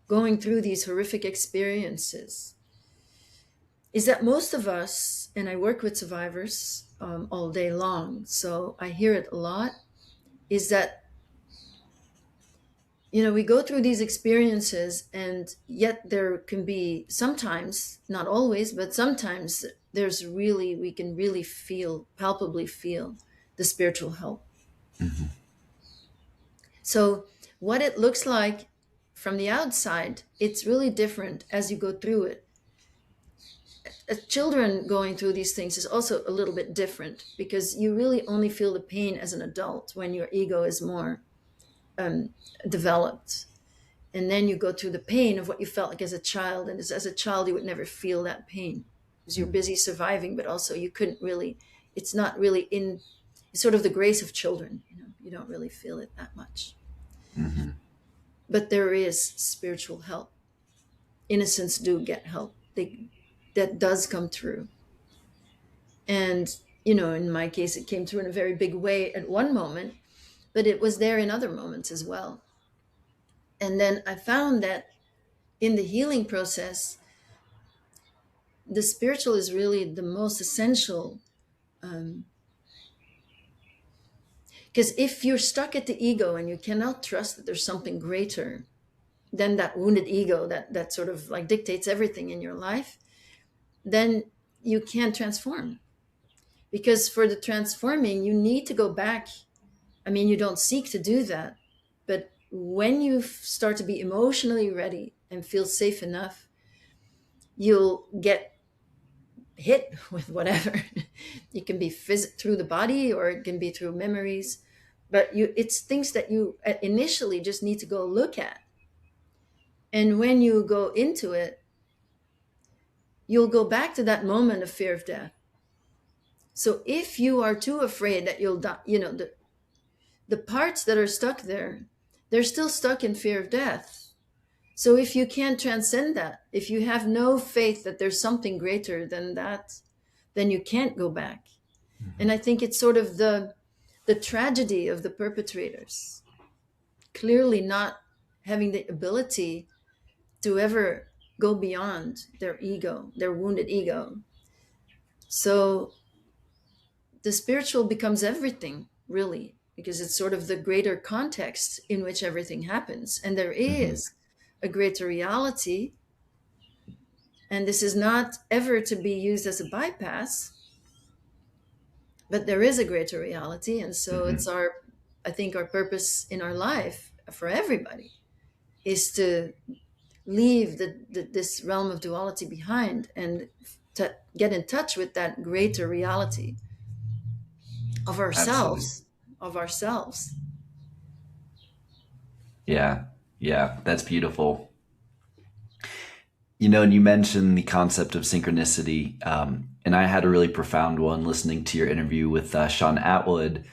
[SPEAKER 2] going through these horrific experiences is that most of us, and I work with survivors all day long, so I hear it a lot, is that we go through these experiences, and yet there can be sometimes, not always, but sometimes we can really palpably feel the spiritual help. So what it looks like from the outside, it's really different as you go through it. Children going through these things is also a little bit different, because you really only feel the pain as an adult when your ego is more developed. And then you go through the pain of what you felt like as a child. And as a child, you would never feel that pain because you're busy surviving, but also you couldn't really, it's not really it's sort of the grace of children. You don't really feel it that much. But there is spiritual help. Innocents do get help. That does come through. And, in my case, it came through in a very big way at one moment, but it was there in other moments as well. And then I found that in the healing process, the spiritual is really the most essential. Because if you're stuck at the ego and you cannot trust that there's something greater than that wounded ego that sort of like dictates everything in your life, then you can't transform. Because for the transforming, you need to go back. I mean, you don't seek to do that. But when you start to be emotionally ready and feel safe enough, you'll get hit with whatever. It can be through the body, or it can be through memories. But it's things that you initially just need to go look at. And when you go into it, you'll go back to that moment of fear of death. So if you are too afraid that you'll die, the parts that are stuck there, they're still stuck in fear of death. So if you can't transcend that, if you have no faith that there's something greater than that, then you can't go back. And I think it's sort of the tragedy of the perpetrators, clearly not having the ability to ever go beyond their ego, their wounded ego. So the spiritual becomes everything, really, because it's sort of the greater context in which everything happens. And there
[SPEAKER 1] Hmm.
[SPEAKER 2] is a greater reality. And this is not ever to be used as a bypass, but there is a greater reality. And so
[SPEAKER 1] Hmm.
[SPEAKER 2] it's our, I think, our purpose in our life for everybody is to leave this realm of duality behind and to get in touch with that greater reality of
[SPEAKER 1] Absolutely.
[SPEAKER 2] ourselves, of ourselves.
[SPEAKER 1] Yeah. Yeah. That's beautiful. And you mentioned the concept of synchronicity, and I had a really profound one listening to your interview with Sean Atwood.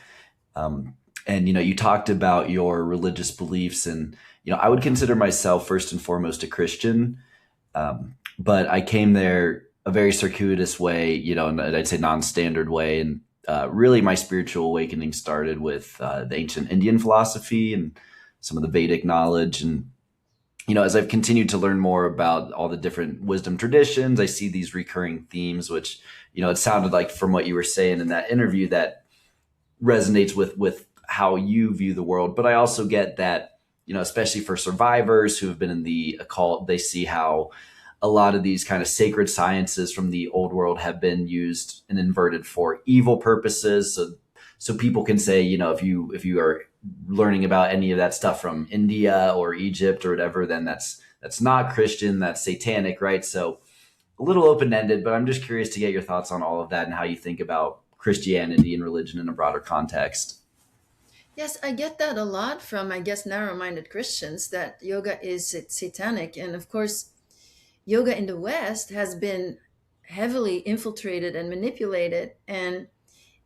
[SPEAKER 1] And you talked about your religious beliefs, and I would consider myself first and foremost a Christian, but I came there a very circuitous way, and I'd say non-standard way, and really my spiritual awakening started with the ancient Indian philosophy and some of the Vedic knowledge. And as I've continued to learn more about all the different wisdom traditions, I see these recurring themes, which, it sounded like from what you were saying in that interview that resonates with how you view the world. But I also get that, especially for survivors who have been in the occult, they see how a lot of these kind of sacred sciences from the old world have been used and inverted for evil purposes. So people can say, if you are learning about any of that stuff from India or Egypt or whatever, then that's not Christian, that's satanic, right? So a little open-ended, but I'm just curious to get your thoughts on all of that and how you think about Christianity and religion in a broader context.
[SPEAKER 2] Yes, I get that a lot from, I guess, narrow-minded Christians that yoga is satanic. And of course, yoga in the West has been heavily infiltrated and manipulated and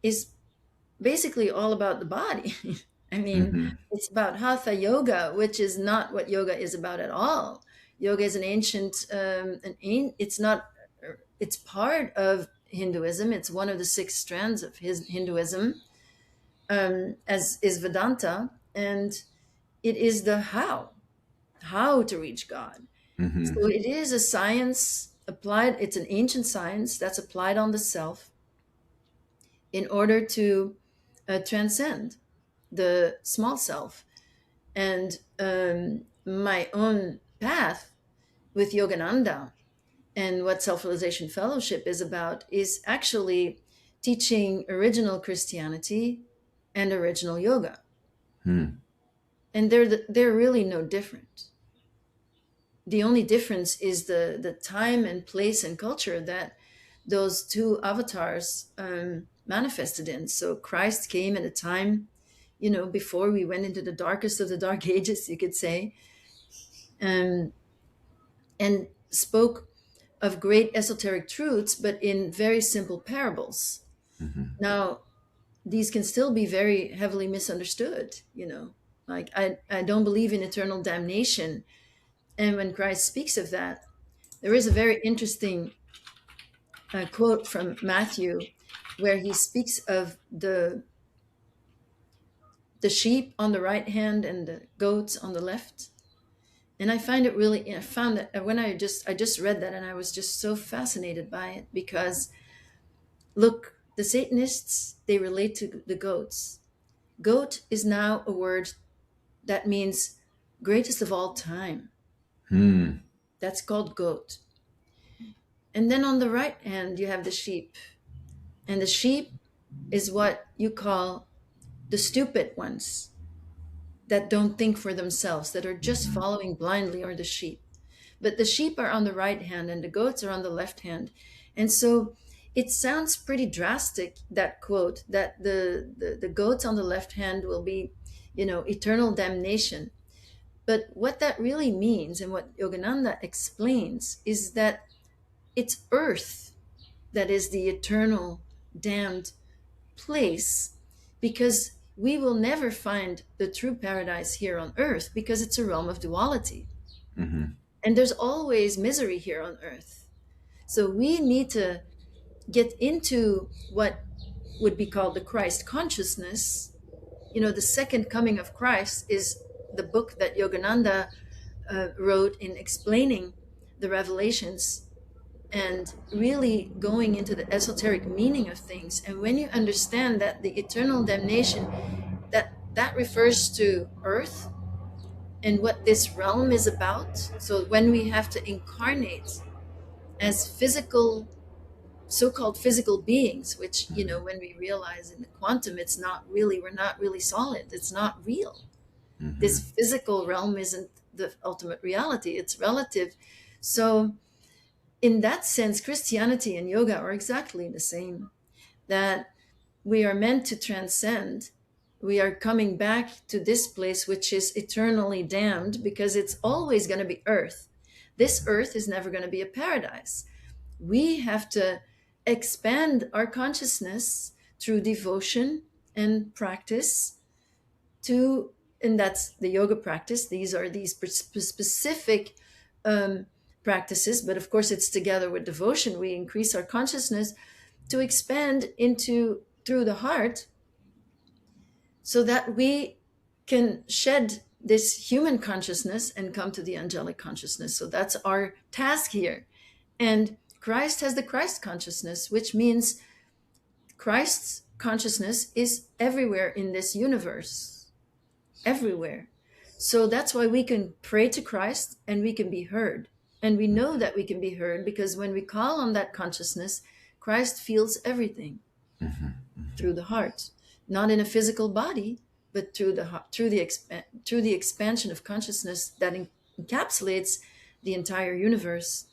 [SPEAKER 2] is basically all about the body. I mean,
[SPEAKER 1] Hmm.
[SPEAKER 2] it's about hatha yoga, which is not what yoga is about at all. Yoga is an ancient, it's not, it's part of Hinduism. It's one of the six strands of his Hinduism, as is Vedanta, and it is the how to reach God.
[SPEAKER 1] Hmm.
[SPEAKER 2] So it is a science applied. It's an ancient science that's applied on the self in order to transcend the small self. And my own path with Yogananda and what Self Realization Fellowship is about is actually teaching original Christianity and original yoga.
[SPEAKER 1] Hmm.
[SPEAKER 2] And they're really no different. The only difference is the time and place and culture that those two avatars manifested in. So Christ came at a time, before we went into the darkest of the dark ages, you could say, um, and spoke of great esoteric truths, but in very simple parables.
[SPEAKER 1] Hmm.
[SPEAKER 2] Now, these can still be very heavily misunderstood. Like I don't believe in eternal damnation. And when Christ speaks of that, there is a very interesting quote from Matthew where he speaks of the sheep on the right hand and the goats on the left. And I find it really, I found that when I just read that and I was just so fascinated by it because look, the Satanists, they relate to the goats. Goat is now a word that means greatest of all time.
[SPEAKER 1] Hmm.
[SPEAKER 2] That's called goat. And then on the right hand, you have the sheep. And the sheep is what you call the stupid ones that don't think for themselves, that are just
[SPEAKER 1] Hmm.
[SPEAKER 2] following blindly, are the sheep. But the sheep are on the right hand and the goats are on the left hand. And so it sounds pretty drastic, that quote, that the goats on the left hand will be, eternal damnation. But what that really means and what Yogananda explains is that it's earth that is the eternal damned place because we will never find the true paradise here on earth because it's a realm of duality. And there's always misery here on earth. So we need to get into what would be called the Christ consciousness. The second coming of Christ is the book that Yogananda wrote in explaining the revelations and really going into the esoteric meaning of things. And when you understand that the eternal damnation, that refers to earth and what this realm is about. So when we have to incarnate as physical, so-called physical beings, which, when we realize in the quantum, we're not really solid. It's not real. This physical realm isn't the ultimate reality. It's relative. So in that sense, Christianity and yoga are exactly the same, that we are meant to transcend. We are coming back to this place, which is eternally damned, because it's always going to be earth. This earth is never going to be a paradise. We have to expand our consciousness through devotion and practice and that's the yoga practice. These are these specific practices, but of course it's together with devotion. We increase our consciousness to expand through the heart, so that we can shed this human consciousness and come to the angelic consciousness. So that's our task here. And Christ has the Christ consciousness, which means Christ's consciousness is everywhere in this universe, everywhere. So that's why we can pray to Christ and we can be heard. And we know that we can be heard because when we call on that consciousness, Christ feels everything through the heart, not in a physical body, but through the expansion of consciousness that encapsulates the entire universe.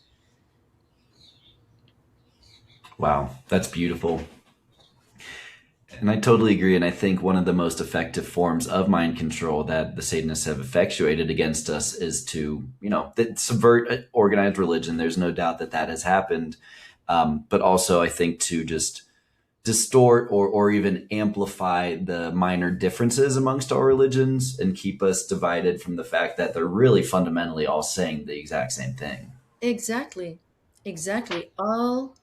[SPEAKER 1] Wow, that's beautiful. And I totally agree. And I think one of the most effective forms of mind control that the Satanists have effectuated against us is to, subvert organized religion. There's no doubt that has happened. But also, I think to just distort or even amplify the minor differences amongst our religions and keep us divided from the fact that they're really fundamentally all saying the exact same thing.
[SPEAKER 2] Exactly. All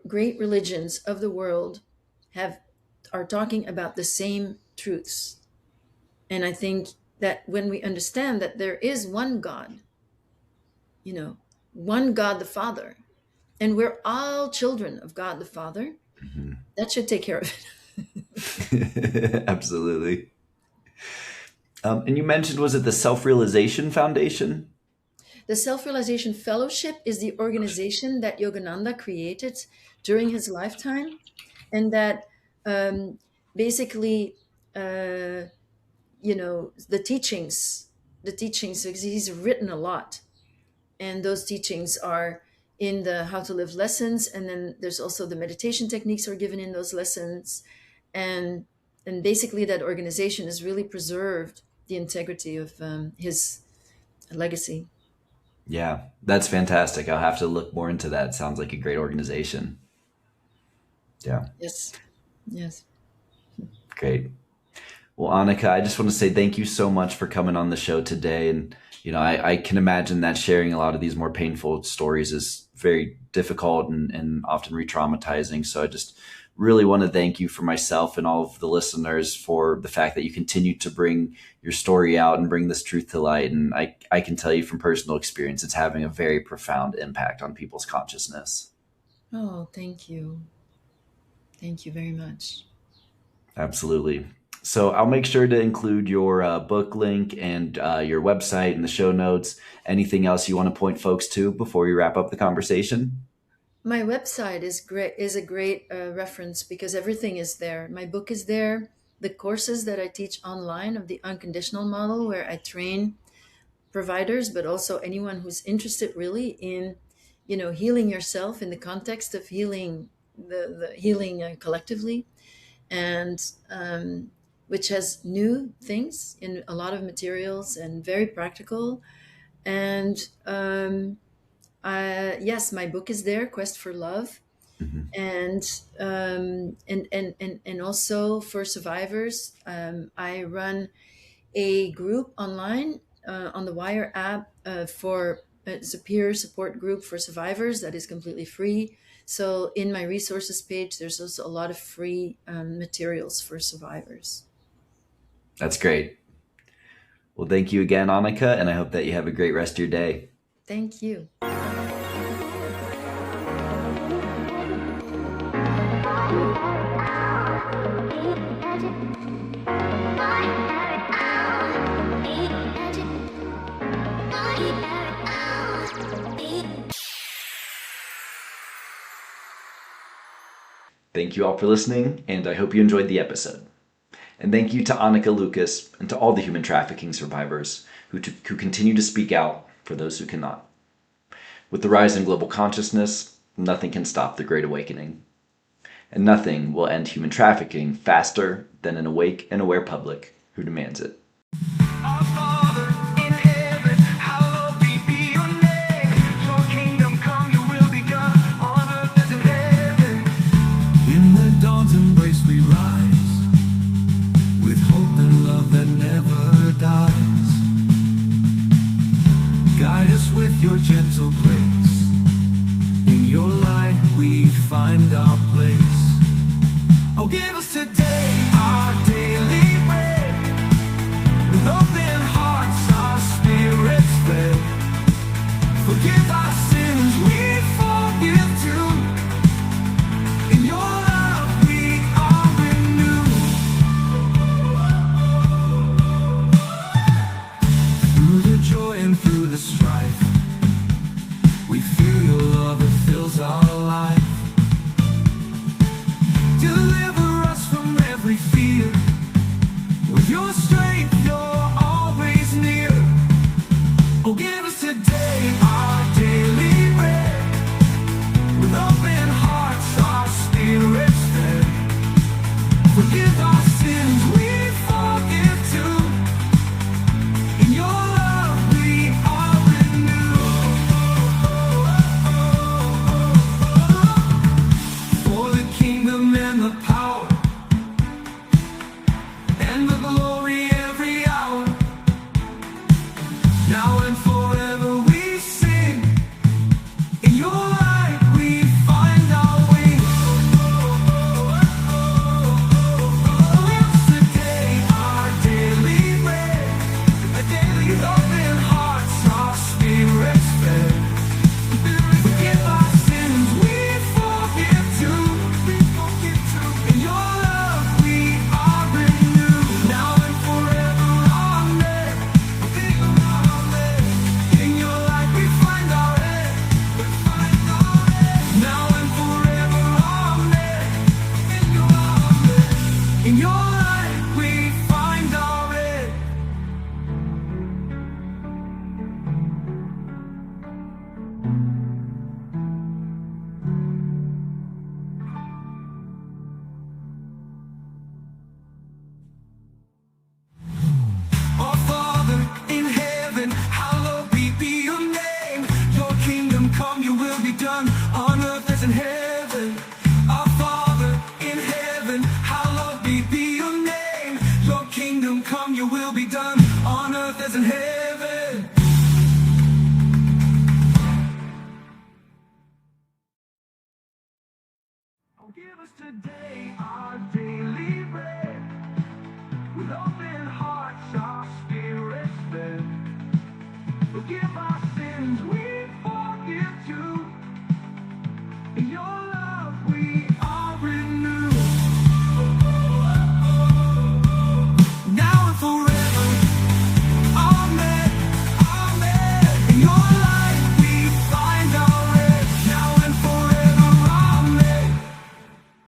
[SPEAKER 2] great religions of the world are talking about the same truths. And I think that when we understand that there is one God, one God the Father, and we're all children of God the Father, that should take care of
[SPEAKER 1] it. Absolutely. And you mentioned, was it the Self-Realization Foundation?
[SPEAKER 2] The Self-Realization Fellowship is the organization that Yogananda created during his lifetime, and that basically, the teachings, because he's written a lot, and those teachings are in the How to Live lessons, and then there's also the meditation techniques are given in those lessons, and basically that organization has really preserved the integrity of his legacy.
[SPEAKER 1] Yeah, that's fantastic. I'll have to look more into that. It sounds like a great organization. Yeah.
[SPEAKER 2] Yes.
[SPEAKER 1] Great. Well, Anneke, I just want to say thank you so much for coming on the show today. And, I can imagine that sharing a lot of these more painful stories is very difficult and often re-traumatizing. So I just really want to thank you for myself and all of the listeners for the fact that you continue to bring your story out and bring this truth to light. And I can tell you from personal experience, it's having a very profound impact on people's consciousness.
[SPEAKER 2] Oh, thank you. Thank you very much.
[SPEAKER 1] Absolutely. So I'll make sure to include your book link and your website in the show notes. Anything else you want to point folks to before we wrap up the conversation?
[SPEAKER 2] My website is a great reference because everything is there. My book is there. The courses that I teach online of the unconditional model, where I train providers, but also anyone who's interested really in, healing yourself in the context of healing the healing collectively, and which has new things in a lot of materials and very practical. And yes, my book is there, Quest for Love, and also for survivors. I run a group online on the Wire app for it's a peer support group for survivors that is completely free. So in my resources page, there's also a lot of free materials for survivors.
[SPEAKER 1] That's great. Well, thank you again, Anneke, and I hope that you have a great rest of your day.
[SPEAKER 2] Thank you.
[SPEAKER 1] Thank you all for listening, and I hope you enjoyed the episode. And thank you to Anneke Lucas and to all the human trafficking survivors who continue to speak out for those who cannot. With the rise in global consciousness, nothing can stop the Great Awakening. And nothing will end human trafficking faster than an awake and aware public who demands it.
[SPEAKER 3] Our Father in heaven, hallowed be your name. Your kingdom come, your will be done, on earth as in heaven. In the dawn's embrace we rise, with hope and love that never dies. Guide us with your gentle grace. In your light we find our place. Oh, give us today our daily bread. With open hearts our spirits fed. Forgive our sins, we forgive too. In your love we are renewed. Through the joy and through the strife, we feel your love, it fills our life. Deliver us from every fear. With your strength, you're always near. Oh, give us today our daily bread. With open hearts, our spirits fed. Forgive our sins, we forgive too. In your love we are renewed. For the kingdom and the power and the glory every hour. Now and forever we sing. In your light we find our way. It's today our daily bread. A daily open hearts, our spirits fed. Forgive our sins, we forgive too. In your love we are renewed. Now and forever, amen. In your light we find our end. Now and forever, amen. In your light we find our end. Our Father in heaven, hallowed be your name. Your kingdom come, your will be done, on earth as in heaven. Our Father in heaven, hallowed be your name. Your kingdom come, your will be done, on earth as in heaven. Oh, give us today our